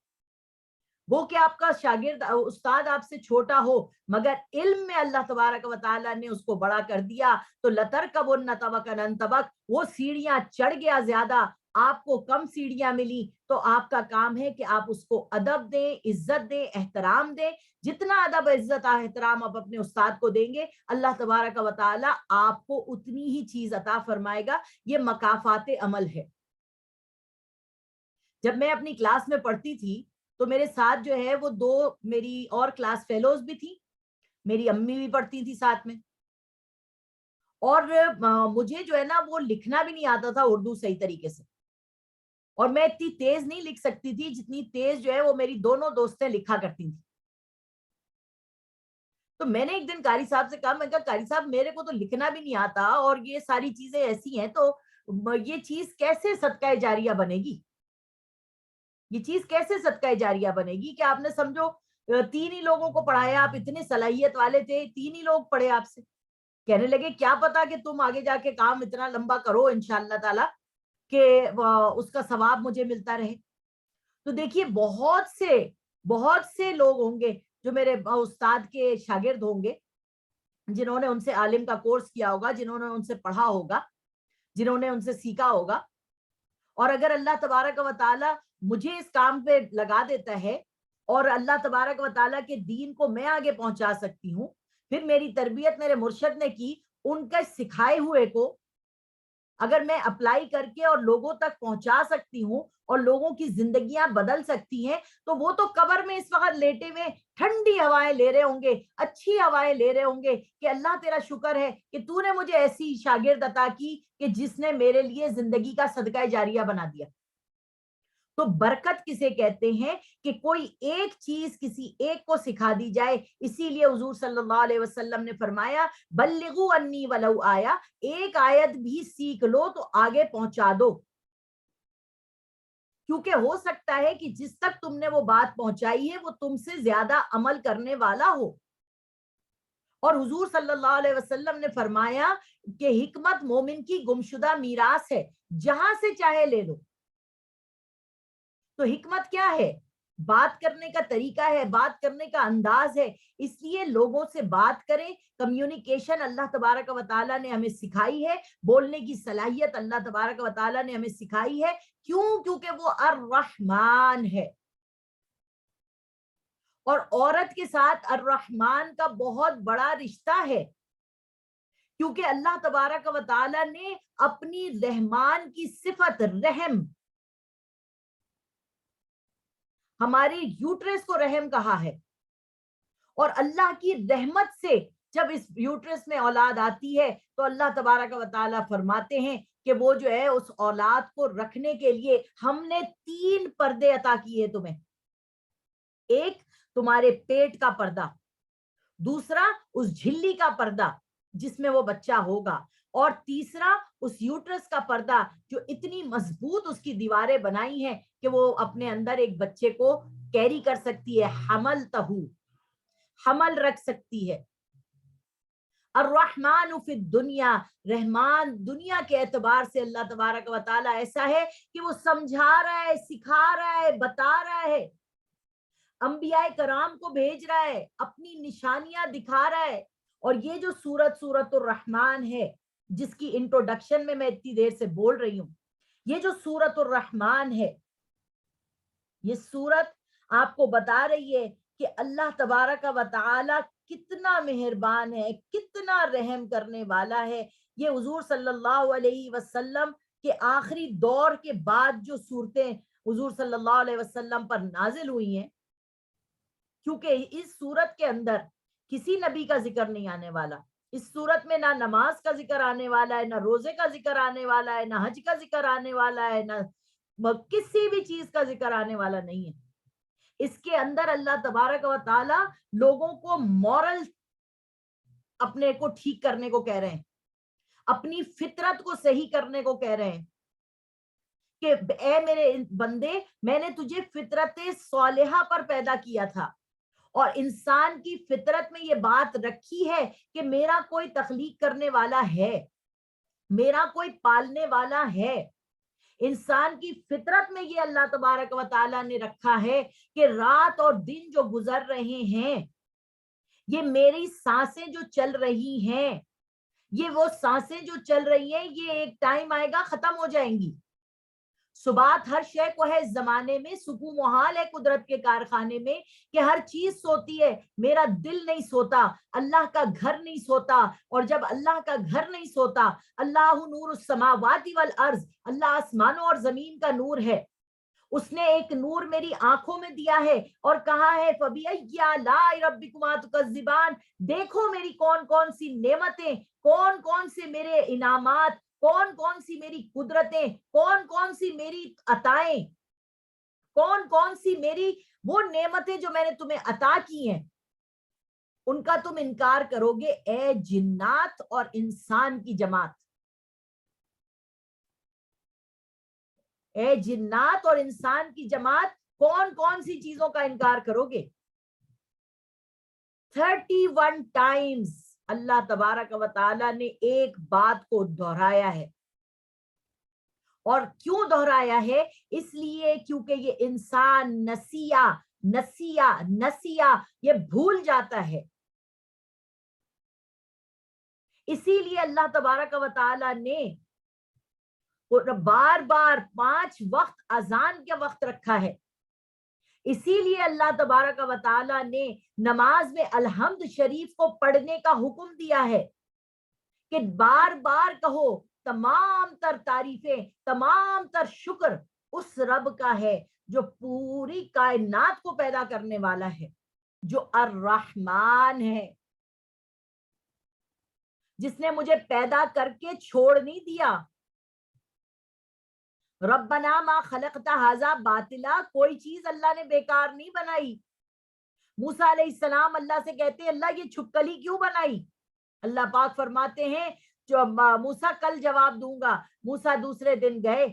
وہ کہ آپ کا شاگرد استاد آپ سے چھوٹا ہو مگر علم میں اللہ تبارک و تعالیٰ نے اس کو بڑا کر دیا تو لترکبن طبقا عن طبق, وہ سیڑھیاں چڑھ گیا زیادہ, آپ کو کم سیڑھیاں ملی, تو آپ کا کام ہے کہ آپ اس کو ادب دیں, عزت دیں, احترام دیں. جتنا ادب عزت احترام آپ اپنے استاد کو دیں گے اللہ تبارک و تعالیٰ آپ کو اتنی ہی چیز عطا فرمائے گا. یہ مکافات عمل ہے. جب میں اپنی کلاس میں پڑھتی تھی تو میرے ساتھ جو ہے وہ 2 میری اور کلاس فیلوز بھی تھی, میری امی بھی پڑھتی تھی ساتھ میں, اور مجھے جو ہے نا وہ لکھنا بھی نہیں آتا تھا اردو صحیح طریقے سے, اور میں اتنی تیز نہیں لکھ سکتی تھی جتنی تیز جو ہے وہ میری دونوں دوستیں لکھا کرتی تھیں. تو میں نے ایک دن قاری صاحب سے کہا, میں کہا قاری صاحب میرے کو تو لکھنا بھی نہیں آتا اور یہ ساری چیزیں ایسی ہیں, تو یہ چیز کیسے صدقہ جاریہ بنے گی, یہ چیز کیسے صدقہ جاریہ بنے گی کہ آپ نے سمجھو 3 ہی لوگوں کو پڑھایا, آپ اتنے صلاحیت والے تھے, 3 ہی لوگ پڑھے آپ سے. کہنے لگے کیا پتا کہ تم آگے جا کے کام اتنا لمبا کرو انشاءاللہ تعالی کہ اس کا ثواب مجھے ملتا رہے. تو دیکھیے بہت سے لوگ ہوں گے جو میرے استاد کے شاگرد ہوں گے, جنہوں نے ان سے عالم کا کورس کیا ہوگا, جنہوں نے ان سے پڑھا ہوگا, جنہوں نے ان سے سیکھا ہوگا. اور اگر اللہ تبارک و تعالیٰ مجھے اس کام پہ لگا دیتا ہے اور اللہ تبارک و تعالیٰ کے دین کو میں آگے پہنچا سکتی ہوں, پھر میری تربیت میرے مرشد نے کی, ان کا سکھائے ہوئے کو اگر میں اپلائی کر کے اور لوگوں تک پہنچا سکتی ہوں اور لوگوں کی زندگیاں بدل سکتی ہیں, تو وہ تو قبر میں اس وقت لیٹے ہوئے ٹھنڈی ہوائیں لے رہے ہوں گے, اچھی ہوائیں لے رہے ہوں گے کہ اللہ تیرا شکر ہے کہ تو نے مجھے ایسی شاگرد عطا کی کہ جس نے میرے لیے زندگی کا صدقہ جاریہ بنا دیا. تو برکت کسے کہتے ہیں کہ کوئی ایک چیز کسی ایک کو سکھا دی جائے. اسی لیے حضور صلی اللہ علیہ وسلم نے فرمایا بلغوا انی ولو آیا, ایک آیت بھی سیکھ لو تو آگے پہنچا دو, کیونکہ ہو سکتا ہے کہ جس تک تم نے وہ بات پہنچائی ہے وہ تم سے زیادہ عمل کرنے والا ہو. اور حضور صلی اللہ علیہ وسلم نے فرمایا کہ حکمت مومن کی گمشدہ میراث ہے, جہاں سے چاہے لے لو. تو حکمت کیا ہے؟ بات کرنے کا طریقہ ہے, بات کرنے کا انداز ہے. اس لیے لوگوں سے بات کریں, کمیونیکیشن اللہ تبارک و تعالیٰ نے ہمیں سکھائی ہے, بولنے کی صلاحیت اللہ تبارک و تعالیٰ نے ہمیں سکھائی ہے. کیوں؟ کیونکہ وہ الرحمن ہے, اور عورت کے ساتھ الرحمن کا بہت بڑا رشتہ ہے, کیونکہ اللہ تبارک و تعالیٰ نے اپنی رحمان کی صفت رحم, ہماری یوٹرس کو رحم کہا ہے, اور اللہ کی رحمت سے جب اس یوٹرس میں اولاد آتی ہے تو اللہ تبارک و تعالیٰ فرماتے ہیں کہ وہ جو ہے اس اولاد کو رکھنے کے لیے ہم نے 3 پردے عطا کیے تمہیں. ایک تمہارے پیٹ کا پردہ, دوسرا اس جھلی کا پردہ جس میں وہ بچہ ہوگا, اور تیسرا اس یوٹرس کا پردہ جو اتنی مضبوط اس کی دیواریں بنائی ہیں کہ وہ اپنے اندر ایک بچے کو کیری کر سکتی ہے, حمل رکھ سکتی ہے. الرحمن فی الدنیا, رحمان دنیا کے اعتبار سے اللہ تبارک و تعالیٰ ایسا ہے کہ وہ سمجھا رہا ہے, سکھا رہا ہے, بتا رہا ہے, انبیاء کرام کو بھیج رہا ہے, اپنی نشانیاں دکھا رہا ہے. اور یہ جو سورت الرحمن ہے جس کی انٹروڈکشن میں اتنی دیر سے بول رہی ہوں, یہ جو سورت الرحمن ہے, یہ سورت آپ کو بتا رہی ہے کہ اللہ تبارک و تعالی کتنا مہربان ہے, کتنا رحم کرنے والا ہے. یہ حضور صلی اللہ علیہ وسلم کے آخری دور کے بعد جو صورتیں حضور صلی اللہ علیہ وسلم پر نازل ہوئی ہیں, کیونکہ اس صورت کے اندر کسی نبی کا ذکر نہیں آنے والا, اس صورت میں نہ نماز کا ذکر آنے والا ہے، نہ روزے کا ذکر آنے والا ہے، نہ حج کا ذکر آنے والا ہے، نہ کسی بھی چیز کا ذکر آنے والا نہیں ہے۔ اس کے اندر اللہ تبارک و تعالی لوگوں کو مورل اپنے کو ٹھیک کرنے کو کہہ رہے ہیں، اپنی فطرت کو صحیح کرنے کو کہہ رہے ہیں کہ اے میرے بندے، میں نے تجھے فطرت صالحہ پر پیدا کیا تھا، اور انسان کی فطرت میں یہ بات رکھی ہے کہ میرا کوئی تخلیق کرنے والا ہے، میرا کوئی پالنے والا ہے۔ انسان کی فطرت میں یہ اللہ تبارک و تعالیٰ نے رکھا ہے کہ رات اور دن جو گزر رہے ہیں، یہ میری سانسیں جو چل رہی ہیں، یہ وہ سانسیں جو چل رہی ہیں، یہ ایک ٹائم آئے گا ختم ہو جائیں گی۔ صبات ہر شے کو ہے اس زمانے میں، سکون و حال ہے قدرت کے کارخانے میں کہ ہر چیز سوتی ہے، میرا دل نہیں سوتا، اللہ کا گھر نہیں سوتا، اور جب اللہ کا گھر نہیں سوتا، اللہ نور السماوات والارض، اللہ آسمانوں اور زمین کا نور ہے، اس نے ایک نور میری آنکھوں میں دیا ہے اور کہا ہے فَبِأَيِّ آلَاءِ رَبِّكُمَا تُكَذِّبَانِ، دیکھو میری کون کون سی نعمتیں، کون کون سے میرے انعامات، کون کون سی میری قدرتیں، کون کون سی میری عطائیں، کون کون سی میری وہ نعمتیں جو میں نے تمہیں عطا کی ہیں، ان کا تم انکار کرو گے اے جنات اور انسان کی جماعت، اے جنات اور انسان کی جماعت، کون کون سی چیزوں کا انکار کرو گے؟ 31 ٹائمز اللہ تبارک و تعالی نے ایک بات کو دہرایا ہے، اور کیوں دہرایا ہے؟ اس لیے کیونکہ یہ انسان نسیا یہ بھول جاتا ہے، اسی لیے اللہ تبارک و تعالی نے بار بار 5 وقت اذان کے وقت رکھا ہے، اسی لیے اللہ تبارک و تعالی نے نماز میں الحمد شریف کو پڑھنے کا حکم دیا ہے کہ بار بار کہو تمام تر تعریفیں، تمام تر شکر اس رب کا ہے جو پوری کائنات کو پیدا کرنے والا ہے، جو الرحمن ہے، جس نے مجھے پیدا کر کے چھوڑ نہیں دیا۔ ربنا ما خلقت ھذا باطلا، کوئی چیز اللہ نے بیکار نہیں بنائی۔ موسیٰ علیہ السلام اللہ سے کہتے ہیں اللہ یہ چھپکلی کیوں بنائی؟ اللہ پاک فرماتے ہیں جو موسیٰ کل جواب دوں گا۔ موسیٰ دوسرے دن گئے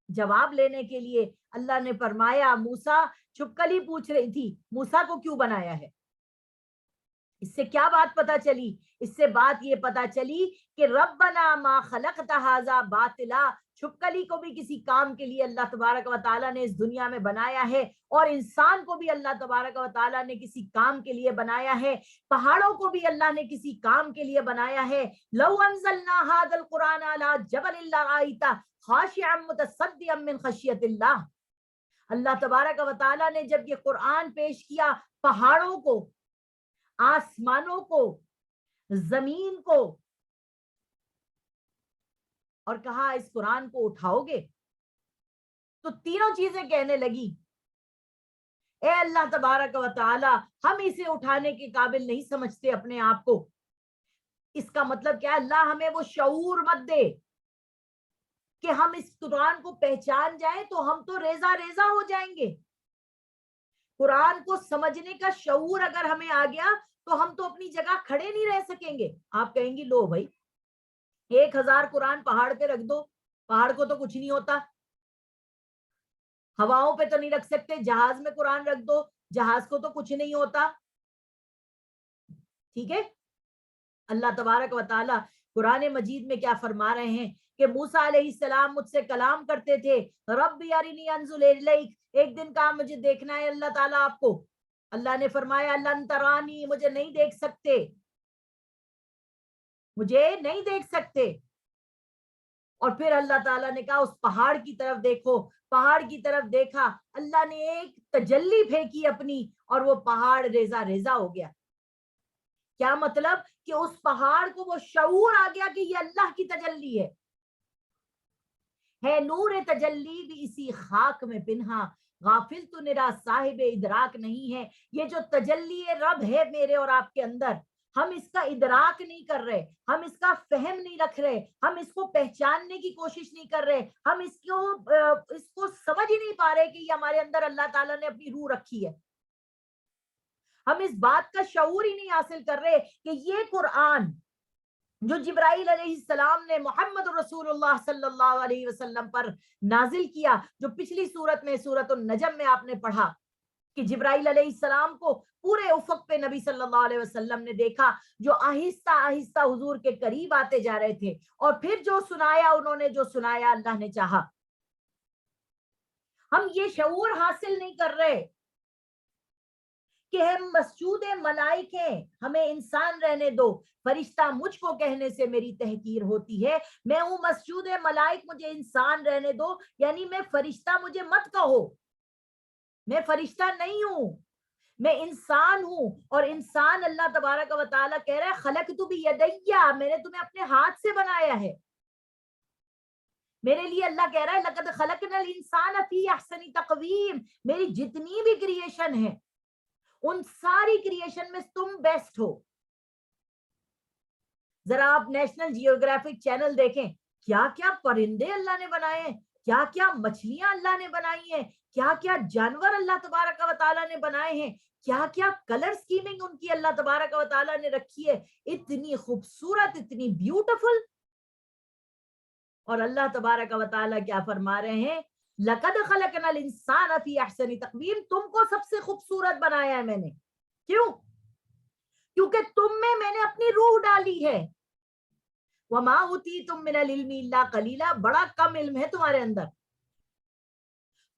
جواب لینے کے لیے، اللہ نے فرمایا موسیٰ چھپکلی پوچھ رہی تھی، موسیٰ کو کیوں بنایا ہے؟ اس سے کیا بات پتا چلی؟ اس سے بات یہ پتا چلی کہ ربنا ما خلقت ھذا باطلا، چھپکلی کو بھی کسی کام کے لیے اللہ تبارک و تعالیٰ نے اس دنیا میں بنایا ہے، اور انسان کو بھی اللہ تبارک و تعالیٰ نے کسی کام کے لیے بنایا ہے، پہاڑوں کو بھی اللہ نے کسی کام کے لیے بنایا ہے۔ لو انزلنا ھذا القرآن علی جبل لرأیتہ خاشعا متصدعا من خشیۃ اللہ، اللہ تبارک و تعالیٰ نے جب یہ قرآن پیش کیا پہاڑوں کو، آسمانوں کو، زمین کو، اور کہا اس قرآن کو اٹھاؤ گے، تو تینوں چیزیں کہنے لگی اے اللہ تبارک و تعالی ہم اسے اٹھانے کے قابل نہیں سمجھتے اپنے آپ کو۔ اس کا مطلب کیا ہے؟ اللہ ہمیں وہ شعور مت دے کہ ہم اس قرآن کو پہچان جائیں تو ہم تو ریزہ ریزہ ہو جائیں گے۔ قرآن کو سمجھنے کا شعور اگر ہمیں آ گیا تو ہم تو اپنی جگہ کھڑے نہیں رہ سکیں گے۔ آپ کہیں گی لو بھائی 1000 قرآن پہاڑ پہ رکھ دو، پہاڑ کو تو کچھ نہیں ہوتا، ہواؤں پہ تو نہیں رکھ سکتے، جہاز میں قرآن رکھ دو، جہاز کو تو کچھ نہیں ہوتا۔ ٹھیک ہے، اللہ تبارک و تعالی قرآن مجید میں کیا فرما رہے ہیں کہ موسیٰ علیہ السلام مجھ سے کلام کرتے تھے، رب ارنی انظر الیک، ایک دن کہا مجھے دیکھنا ہے اللہ تعالیٰ آپ کو۔ اللہ نے فرمایا لن ترانی، مجھے نہیں دیکھ سکتے، مجھے نہیں دیکھ سکتے۔ اور پھر اللہ تعالیٰ نے کہا اس پہاڑ کی طرف دیکھو، پہاڑ کی طرف دیکھا، اللہ نے ایک تجلی پھینکی اپنی اور وہ پہاڑ ریزہ ریزہ ہو گیا۔ کیا مطلب؟ کہ اس پہاڑ کو وہ شعور آ گیا کہ یہ اللہ کی تجلی ہے نور تجلی بھی اسی خاک میں پنہا، غافل تو نرا صاحب ادراک نہیں ہے۔ یہ جو تجلی رب ہے میرے اور آپ کے اندر، ہم اس کا ادراک نہیں کر رہے, ہم اس کا فہم نہیں رکھ رہے, ہم اس کو پہچاننے کی کوشش نہیں کر رہے, ہم اس کو سمجھ ہی نہیں پا رہے کہ یہ ہمارے اندر اللہ تعالیٰ نے اپنی روح رکھی ہے. ہم اس بات کا شعور ہی نہیں حاصل کر رہے کہ یہ قرآن جو جبرائیل علیہ السلام نے محمد رسول اللہ صلی اللہ علیہ وسلم پر نازل کیا, جو پچھلی سورت میں سورت النجم میں آپ نے پڑھا کہ جبرائیل علیہ السلام کو پورے افق پہ نبی صلی اللہ علیہ وسلم نے دیکھا, جو آہستہ آہستہ حضور کے قریب آتے جا رہے تھے, اور پھر جو سنایا انہوں نے, جو سنایا اللہ نے چاہا. ہم یہ شعور حاصل نہیں کر رہے کہ ہم مسجود ملائک ہیں, ہمیں انسان رہنے دو, فرشتہ مجھ کو کہنے سے میری تحقیر ہوتی ہے, میں ہوں مسجود ملائک, مجھے انسان رہنے دو, یعنی میں فرشتہ, مجھے مت کہو, میں فرشتہ نہیں ہوں, میں انسان ہوں. اور انسان اللہ تبارک و تعالیٰ کہہ رہا ہے خلقت بیدیا, میں نے تمہیں اپنے ہاتھ سے بنایا ہے. میرے لیے اللہ کہہ رہا ہے لقد خلقنا الانسان فی احسن تقویم, میری جتنی بھی کریشن ہے ان ساری کریشن میں تم بیسٹ ہو. ذرا آپ نیشنل جیوگرافک چینل دیکھیں, کیا کیا پرندے اللہ نے بنائے ہیں, کیا کیا مچھلیاں اللہ نے بنائی ہیں, کیا کیا جانور اللہ تبارک و تعالیٰ نے بنائے ہیں, کیا کیا کلر سکیمنگ ان کی اللہ تبارک و تعالیٰ نے رکھی ہے, اتنی خوبصورت, اتنی بیوٹیفل. اور اللہ تبارک و تعالیٰ کیا فرما رہے ہیں, لقد خلقنا الانسان فی احسن تقویم, تم کو سب سے خوبصورت بنایا ہے میں نے. کیوں؟ کیونکہ تم میں نے اپنی روح ڈالی ہے. وما اوتیتم من العلم الا قلیلا, بڑا کم علم ہے تمہارے اندر,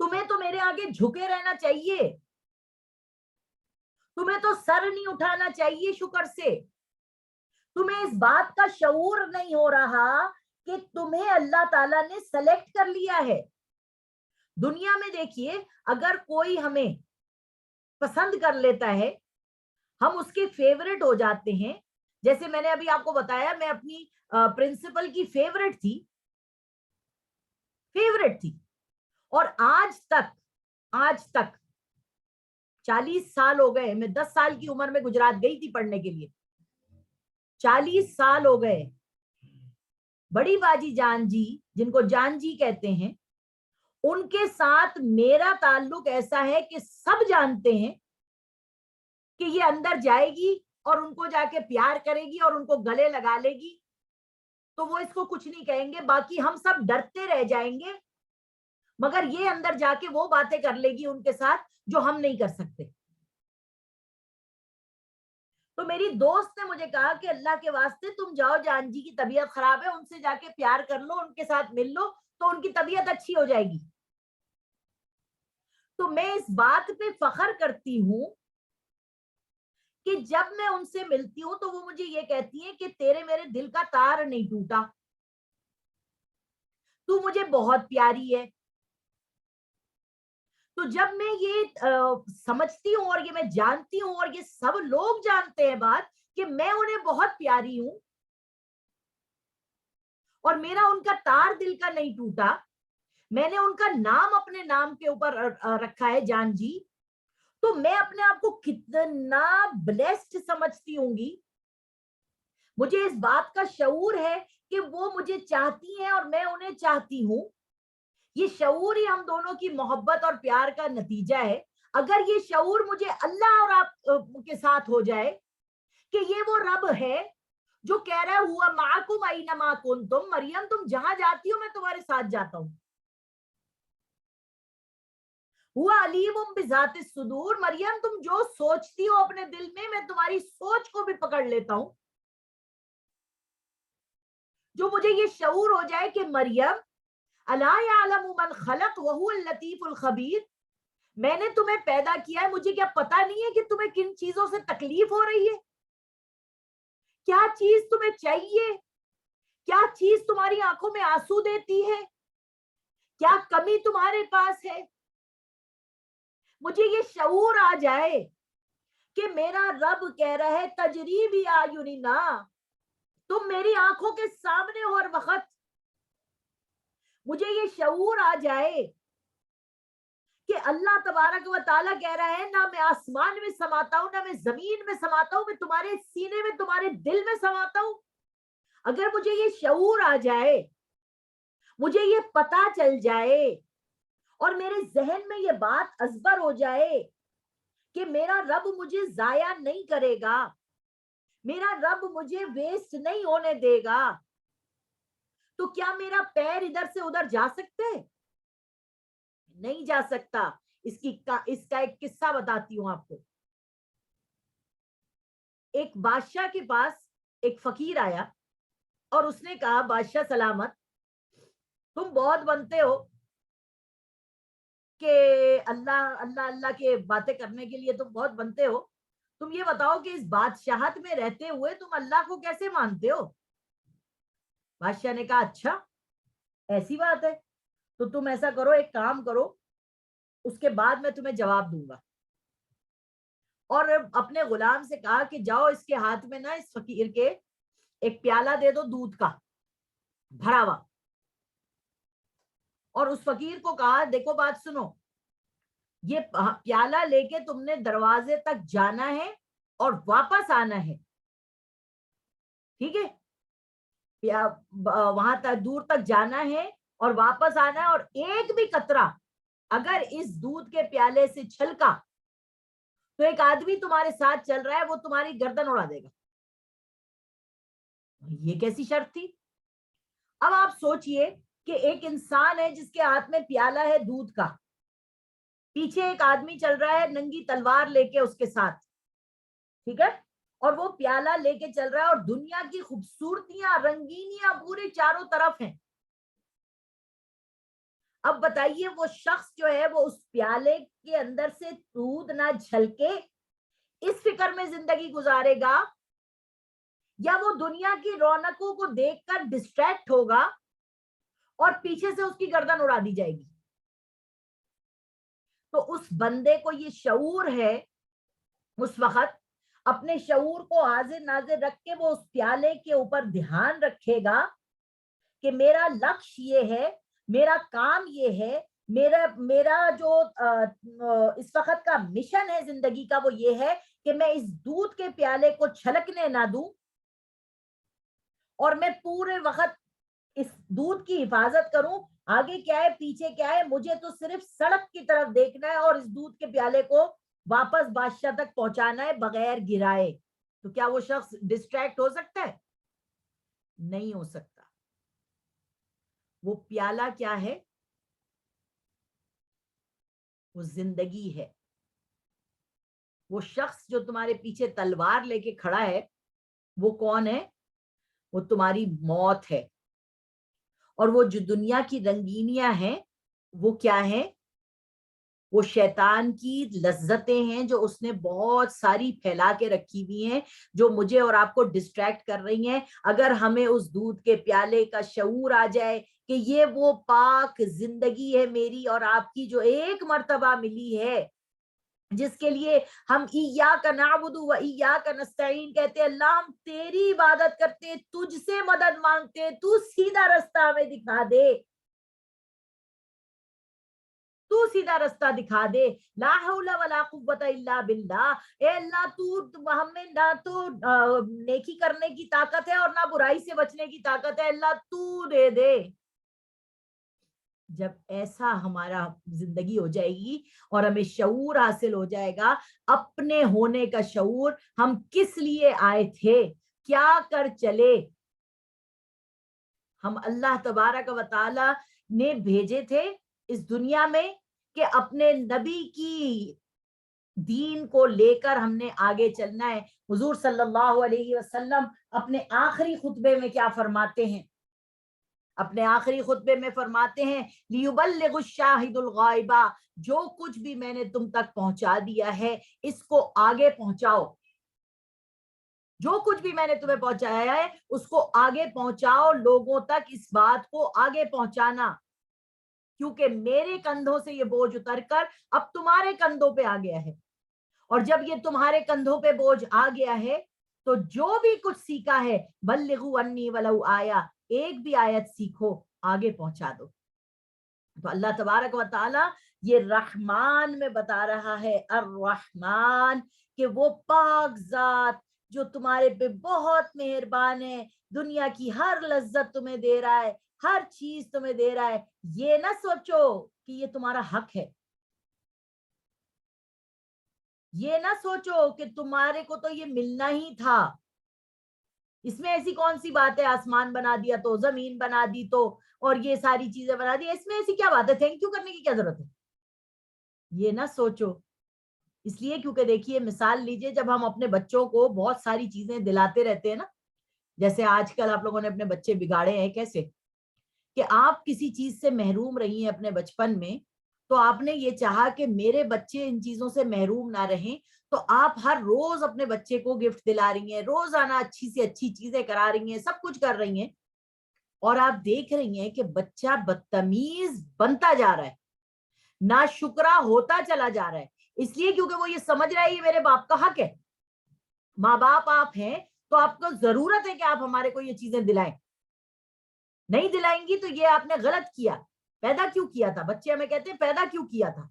تمہیں تو میرے آگے جھکے رہنا چاہیے, تمہیں تو سر نہیں اٹھانا چاہیے شکر سے. تمہیں اس بات کا شعور نہیں ہو رہا کہ تمہیں اللہ تعالیٰ نے سلیکٹ کر لیا ہے. دنیا میں دیکھیے, اگر کوئی ہمیں پسند کر لیتا ہے, ہم اس کے فیورٹ ہو جاتے ہیں. جیسے میں نے ابھی آپ کو بتایا, میں اپنی پرنسپل کی فیورٹ تھی, اور آج تک 40 سال ہو گئے, میں 10 سال کی عمر میں گجرات گئی تھی پڑھنے کے لیے, 40 سال ہو گئے. بڑی باجی جان جی, جن کو جان جی کہتے ہیں, ان کے ساتھ میرا تعلق ایسا ہے کہ سب جانتے ہیں کہ یہ اندر جائے گی اور ان کو جا کے پیار کرے گی اور ان کو گلے لگا لے گی, تو وہ اس کو کچھ نہیں کہیں گے, باقی ہم سب ڈرتے رہ جائیں گے, مگر یہ اندر جا کے وہ باتیں کر لے گی ان کے ساتھ جو ہم نہیں کر سکتے. تو میری دوست نے مجھے کہا کہ اللہ کے واسطے تم جاؤ, جان جی کی طبیعت خراب ہے, ان سے جا کے پیار کر لو, ان کے ساتھ مل لو, تو ان کی طبیعت اچھی ہو جائے گی. تو میں اس بات پہ فخر کرتی ہوں کہ جب میں ان سے ملتی ہوں تو وہ مجھے یہ کہتی ہیں کہ تیرے میرے دل کا تار نہیں ٹوٹا, تو مجھے بہت پیاری ہے. تو جب میں یہ سمجھتی ہوں اور یہ میں جانتی ہوں اور یہ سب لوگ جانتے ہیں بات کہ میں انہیں بہت پیاری ہوں اور میرا ان کا تار دل کا نہیں ٹوٹا, میں نے ان کا نام اپنے نام کے اوپر رکھا ہے جان جی, تو میں اپنے آپ کو کتنا بلیسڈ سمجھتی ہوں گی. مجھے اس بات کا شعور ہے کہ وہ مجھے چاہتی ہیں اور میں انہیں چاہتی ہوں. یہ شعور ہی ہم دونوں کی محبت اور پیار کا نتیجہ ہے. اگر یہ شعور مجھے اللہ اور آپ کے ساتھ ہو جائے کہ یہ وہ رب ہے جو کہہ رہا ہے ہوا معکم اینما کنتم, مریم تم جہاں جاتی ہو میں تمہارے ساتھ جاتا ہوں. ہوا علیم بذات الصدور, مریم تم جو سوچتی ہو اپنے دل میں تمہاری سوچ کو بھی پکڑ لیتا ہوں. جو مجھے یہ شعور ہو جائے کہ مریم الا یعلم من خلق وهو اللطیف الخبیر, میں نے تمہیں پیدا کیا ہے, مجھے کیا پتا نہیں ہے کہ تمہیں کن چیزوں سے تکلیف ہو رہی ہے, کیا چیز تمہیں چاہیے, کیا چیز تمہاری آنکھوں میں آنسو دیتی ہے, کیا کمی تمہارے پاس ہے. مجھے یہ شعور آ جائے کہ میرا رب کہہ رہا ہے تجری بی اعیننا, تم میری آنکھوں کے سامنے ہو ہر وقت. مجھے یہ شعور آ جائے کہ اللہ تبارک و تعالیٰ کہہ رہا ہے نہ میں آسمان میں سماتا ہوں نہ میں زمین میں سماتا ہوں, میں تمہارے سینے میں تمہارے دل میں سماتا ہوں. اگر مجھے یہ شعور آ جائے, مجھے یہ پتا چل جائے اور میرے ذہن میں یہ بات ازبر ہو جائے کہ میرا رب مجھے ضائع نہیں کرے گا, میرا رب مجھے ویسٹ نہیں ہونے دے گا, تو کیا میرا پیر ادھر سے ادھر جا سکتے؟ نہیں جا سکتا. اس کا ایک قصہ بتاتی ہوں آپ کو. ایک بادشاہ کے پاس ایک فقیر آیا اور اس نے کہا, بادشاہ سلامت, تم بہت بنتے ہو کہ اللہ اللہ اللہ کے باتیں کرنے کے لیے تم بہت بنتے ہو, تم یہ بتاؤ کہ اس بادشاہت میں رہتے ہوئے تم اللہ کو کیسے مانتے ہو؟ بادشاہ نے کہا, اچھا ایسی بات ہے, تو تم ایسا کرو, ایک کام کرو, اس کے بعد میں تمہیں جواب دوں گا. اور اپنے غلام سے کہا کہ جاؤ اس کے ہاتھ میں نا, اس فقیر کے ایک پیالہ دے دو دودھ کا بھرا ہوا, اور اس فقیر کو کہا, دیکھو بات سنو, یہ پیالہ لے کے تم نے دروازے تک جانا ہے اور واپس آنا ہے, ٹھیک ہے, وہاں تک دور تک جانا ہے اور واپس آنا ہے, اور ایک بھی قطرہ اگر اس دودھ کے پیالے سے چھلکا تو ایک آدمی تمہارے ساتھ چل رہا ہے, وہ تمہاری گردن اڑا دے گا. یہ کیسی شرط تھی؟ اب آپ سوچئے کہ ایک انسان ہے جس کے ہاتھ میں پیالہ ہے دودھ کا, پیچھے ایک آدمی چل رہا ہے ننگی تلوار لے کے اس کے ساتھ, ٹھیک ہے, اور وہ پیالہ لے کے چل رہا ہے, اور دنیا کی خوبصورتیاں رنگینیاں پورے چاروں طرف ہیں. اب بتائیے وہ شخص جو ہے وہ اس پیالے کے اندر سے دودھ نہ جھلکے اس فکر میں زندگی گزارے گا, یا وہ دنیا کی رونقوں کو دیکھ کر ڈسٹریکٹ ہوگا اور پیچھے سے اس کی گردن اڑا دی جائے گی؟ تو اس بندے کو یہ شعور ہے, اس وقت اپنے شعور کو حاضر ناظر رکھ کے وہ اس پیالے کے اوپر دھیان رکھے گا کہ میرا لکش یہ ہے, میرا کام یہ ہے, میرا جو اس وقت کا مشن ہے زندگی کا, وہ یہ ہے کہ میں اس دودھ کے پیالے کو چھلکنے نہ دوں, اور میں پورے وقت اس دودھ کی حفاظت کروں. آگے کیا ہے پیچھے کیا ہے, مجھے تو صرف سڑک کی طرف دیکھنا ہے اور اس دودھ کے پیالے کو واپس بادشاہ تک پہنچانا ہے بغیر گرائے. تو کیا وہ شخص ڈسٹریکٹ ہو سکتا ہے؟ نہیں ہو سکتا. وہ پیالہ کیا ہے؟ وہ زندگی ہے. وہ شخص جو تمہارے پیچھے تلوار لے کے کھڑا ہے وہ کون ہے؟ وہ تمہاری موت ہے. اور وہ جو دنیا کی رنگینیاں ہیں وہ کیا ہیں؟ وہ شیطان کی لذتیں ہیں جو اس نے بہت ساری پھیلا کے رکھی ہوئی ہیں, جو مجھے اور آپ کو ڈسٹریکٹ کر رہی ہیں. اگر ہمیں اس دودھ کے پیالے کا شعور آ جائے کہ یہ وہ پاک زندگی ہے میری اور آپ کی جو ایک مرتبہ ملی ہے, جس کے لیے ہم ایاک نعبد و ایاک نستعین کہتے ہیں, اللہ ہم تیری عبادت کرتے ہیں, تجھ سے مدد مانگتے ہیں, تو سیدھا رستہ ہمیں دکھا دے, تو سیدھا رستہ دکھا دے. لا حول ولا قوت الا باللہ. اے اللہ تو ہمیں نہ تو نیکی کرنے کی طاقت ہے اور نہ برائی سے بچنے کی طاقت ہے, اللہ تو دے دے. جب ایسا ہمارا زندگی ہو جائے گی اور ہمیں شعور حاصل ہو جائے گا, اپنے ہونے کا شعور, ہم کس لیے آئے تھے, کیا کر چلے, ہم اللہ تبارک و تعالی نے بھیجے تھے اس دنیا میں کہ اپنے نبی کی دین کو لے کر ہم نے آگے چلنا ہے. حضور صلی اللہ علیہ وسلم اپنے آخری خطبے میں کیا فرماتے ہیں؟ اپنے آخری خطبے میں فرماتے ہیں, لیبلغ الشاہد الغائب, جو کچھ بھی میں نے تم تک پہنچا دیا ہے اس کو آگے پہنچاؤ. جو کچھ بھی میں نے تمہیں پہنچایا ہے اس کو آگے پہنچاؤ, لوگوں تک اس بات کو آگے پہنچانا, کیونکہ میرے کندھوں سے یہ بوجھ اتر کر اب تمہارے کندھوں پہ آ گیا ہے, اور جب یہ تمہارے کندھوں پہ بوجھ آ گیا ہے تو جو بھی کچھ سیکھا ہے, بلغوا انی ولو آیا, ایک بھی آیت سیکھو, آگے پہنچا دو. تو اللہ تبارک و تعالی یہ رحمان میں بتا رہا ہے، الرحمن، کہ وہ پاک ذات جو تمہارے پہ بہت مہربان ہے، دنیا کی ہر لذت تمہیں دے رہا ہے، ہر چیز تمہیں دے رہا ہے. یہ نہ سوچو کہ یہ تمہارا حق ہے، یہ نہ سوچو کہ تمہارے کو تو یہ ملنا ہی تھا. اس میں ایسی کون سی بات ہے آسمان بنا دیا تو، زمین بنا دی تو، اور یہ ساری چیزیں بنا دی، اس میں ایسی کیا بات ہے؟ تھینک یو کرنے کی کیا ضرورت ہے؟ یہ نہ سوچو. اس لیے کیونکہ دیکھیے مثال لیجئے، جب ہم اپنے بچوں کو بہت ساری چیزیں دلاتے رہتے ہیں نا، جیسے آج کل آپ لوگوں نے اپنے بچے بگاڑے ہیں کیسے، کہ آپ کسی چیز سے محروم رہی ہیں اپنے بچپن میں، تو آپ نے یہ چاہا کہ میرے بچے ان چیزوں سے محروم نہ رہیں، تو آپ ہر روز اپنے بچے کو گفٹ دلا رہی ہیں، روزانہ اچھی سے اچھی چیزیں کرا رہی ہیں، سب کچھ کر رہی ہیں، اور آپ دیکھ رہی ہیں کہ بچہ بدتمیز بنتا جا رہا ہے، ناشکرا ہوتا چلا جا رہا ہے. اس لیے کیونکہ وہ یہ سمجھ رہا ہے یہ میرے باپ کا حق ہے. ماں باپ آپ ہیں تو آپ کو ضرورت ہے کہ آپ ہمارے کو یہ چیزیں دلائیں. نہیں دلائیں گی تو یہ آپ نے غلط کیا. پیدا کیوں کیا تھا؟ بچے ہمیں کہتے ہیں پیدا کیوں کیا تھا؟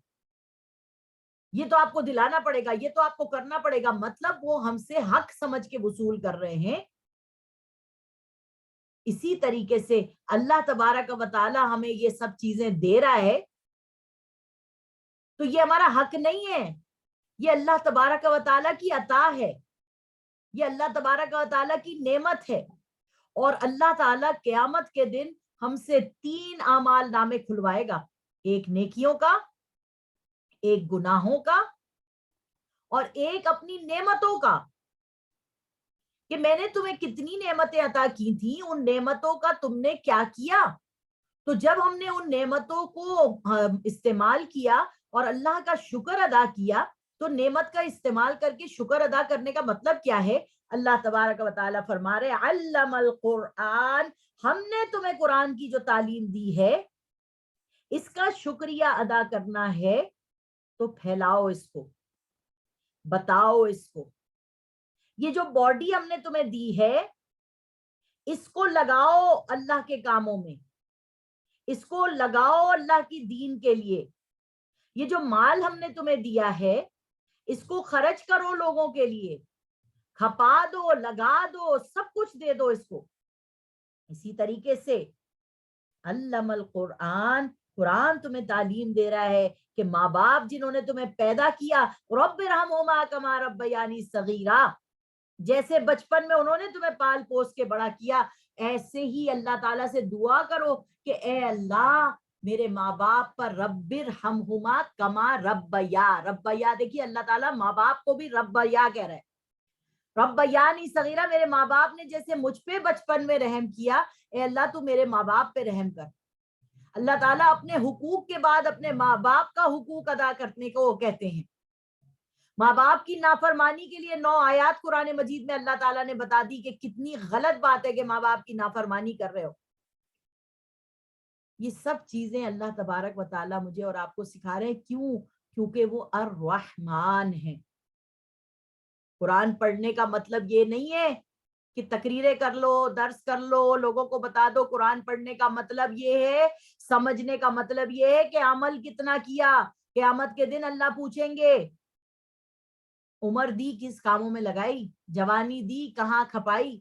یہ تو آپ کو دلانا پڑے گا، یہ تو آپ کو کرنا پڑے گا. مطلب وہ ہم سے حق سمجھ کے وصول کر رہے ہیں. اسی طریقے سے اللہ تبارک و تعالی ہمیں یہ سب چیزیں دے رہا ہے تو یہ ہمارا حق نہیں ہے، یہ اللہ تبارک و تعالی کی عطا ہے، یہ اللہ تبارک و تعالی کی نعمت ہے. اور اللہ تعالیٰ قیامت کے دن ہم سے 3 اعمال نامے کھلوائے گا، ایک نیکیوں کا، ایک گناہوں کا، اور ایک اپنی نعمتوں کا، کہ میں نے تمہیں کتنی نعمتیں عطا کی تھیں، ان نعمتوں کا تم نے کیا کیا. تو جب ہم نے ان نعمتوں کو استعمال کیا اور اللہ کا شکر ادا کیا، تو نعمت کا استعمال کر کے شکر ادا کرنے کا مطلب کیا ہے؟ اللہ تبارک و تعالیٰ فرما رہے علم القرآن، ہم نے تمہیں قرآن کی جو تعلیم دی ہے اس کا شکریہ ادا کرنا ہے تو پھیلاؤ اس کو، بتاؤ اس کو. یہ جو باڈی ہم نے تمہیں دی ہے اس کو لگاؤ اللہ کے کاموں میں، اس کو لگاؤ اللہ کی دین کے لیے. یہ جو مال ہم نے تمہیں دیا ہے اس کو خرچ کرو لوگوں کے لیے، کھپا دو، لگا دو، سب کچھ دے دو اس کو. اسی طریقے سے علم القرآن، قرآن تمہیں تعلیم دے رہا ہے کہ ماں باپ جنہوں نے تمہیں پیدا کیا، رب ارحمہما کما ربیانی صغیرا، جیسے بچپن میں انہوں نے تمہیں پال پوس کے بڑا کیا، ایسے ہی اللہ تعالیٰ سے دعا کرو کہ اے اللہ میرے ماں باپ پر رب ارحمہما کما ربیا. ربیا دیکھیے اللہ تعالیٰ ماں باپ کو بھی ربیا کہہ رہا ہے، ربیانی صغیرہ، میرے ماں باپ نے جیسے مجھ پہ بچپن میں رحم کیا، اے اللہ تو میرے ماں باپ پہ رحم کر. اللہ تعالیٰ اپنے حقوق کے بعد اپنے ماں باپ کا حقوق ادا کرنے کو وہ کہتے ہیں. ماں باپ کی نافرمانی کے لیے 9 آیات قرآن مجید میں اللہ تعالیٰ نے بتا دی کہ کتنی غلط بات ہے کہ ماں باپ کی نافرمانی کر رہے ہو. یہ سب چیزیں اللہ تبارک و تعالیٰ مجھے اور آپ کو سکھا رہے ہیں. کیوں؟ کیونکہ وہ الرحمن ہیں. قرآن پڑھنے کا مطلب یہ نہیں ہے کہ تقریریں کر لو، درس کر لو، لوگوں کو بتا دو. قرآن پڑھنے کا مطلب یہ ہے، سمجھنے کا مطلب یہ ہے کہ عمل کتنا کیا. قیامت کے دن اللہ پوچھیں گے عمر دی کس کاموں میں لگائی، جوانی دی کہاں کھپائی،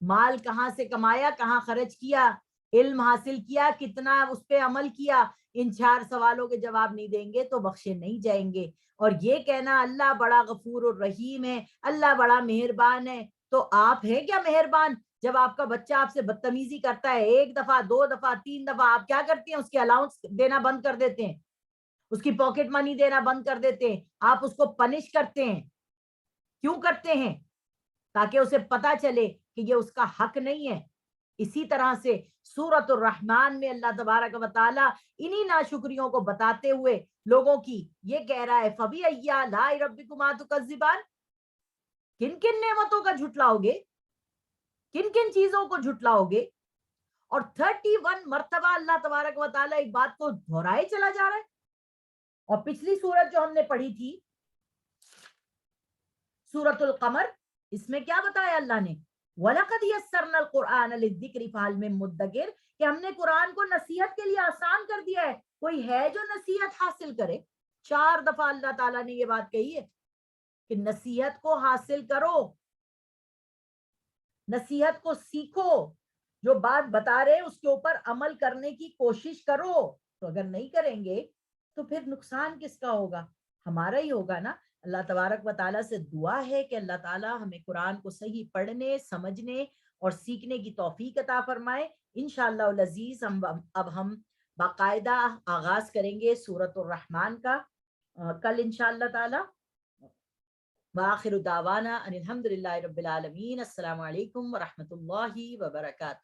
مال کہاں سے کمایا کہاں خرچ کیا، علم حاصل کیا کتنا اس پہ عمل کیا. ان 4 سوالوں کے جواب نہیں دیں گے تو بخشے نہیں جائیں گے. اور یہ کہنا اللہ بڑا غفور الرحیم ہے، اللہ بڑا مہربان ہے، تو آپ ہیں کیا مہربان؟ جب آپ کا بچہ آپ سے بدتمیزی کرتا ہے 1 دفعہ 2 دفعہ 3 دفعہ، آپ کیا کرتے ہیں؟ اس کے الاؤنس دینا بند کر دیتے ہیں، اس کی پاکٹ منی دینا بند کر دیتے ہیں، آپ اس کو پنش کرتے ہیں. کیوں کرتے ہیں؟ تاکہ اسے پتا چلے کہ یہ اس کا حق نہیں ہے. اسی طرح سے سورۃ الرحمن میں اللہ تبارک و تعالیٰ انہی ناشکریوں کو بتاتے ہوئے لوگوں کی یہ کہہ رہا ہے فَبِأَيِّ آلَاءِ رَبِّكُمَا تُكَذِّبَانِ، کن کن نعمتوں کا جھٹلاؤ گے، کن کن چیزوں کو جھٹلاؤ گے. اور 31 مرتبہ اللہ تبارک و تعالیٰ ایک بات کو دہرائے چلا جا رہا ہے. اور پچھلی سورت جو ہم نے پڑھی تھی سورۃ القمر، اس میں کیا بتایا اللہ نے؟ وَلَقَدْ يَسَّرْنَا الْقُرْآنَ لِلذِّكْرِ فَهَلْ مِن مُدَّكِرٍ، کہ ہم نے قرآن کو نصیحت کے لیے آسان کر دیا ہے. کوئی ہے جو نصیحت حاصل کرے؟ 4 دفعہ اللہ تعالیٰ نے یہ بات کہی ہے کہ نصیحت کو حاصل کرو، نصیحت کو سیکھو، جو بات بتا رہے اس کے اوپر عمل کرنے کی کوشش کرو۔ تو اگر نہیں کریں گے تو پھر نقصان کس کا ہوگا؟ ہمارا ہی ہوگا نا۔ اللہ تبارک و تعالیٰ سے دعا ہے کہ اللہ تعالیٰ ہمیں قرآن کو صحیح پڑھنے، سمجھنے اور سیکھنے کی توفیق عطا فرمائے۔ انشاءاللہ العزیز اب ہم باقاعدہ آغاز کریں گے سورۃ الرحمن کا کل انشاءاللہ تعالیٰ۔ وآخر دعوانا ان الحمد للہ رب العالمین۔ السلام علیکم ورحمۃ اللہ وبرکاتہ۔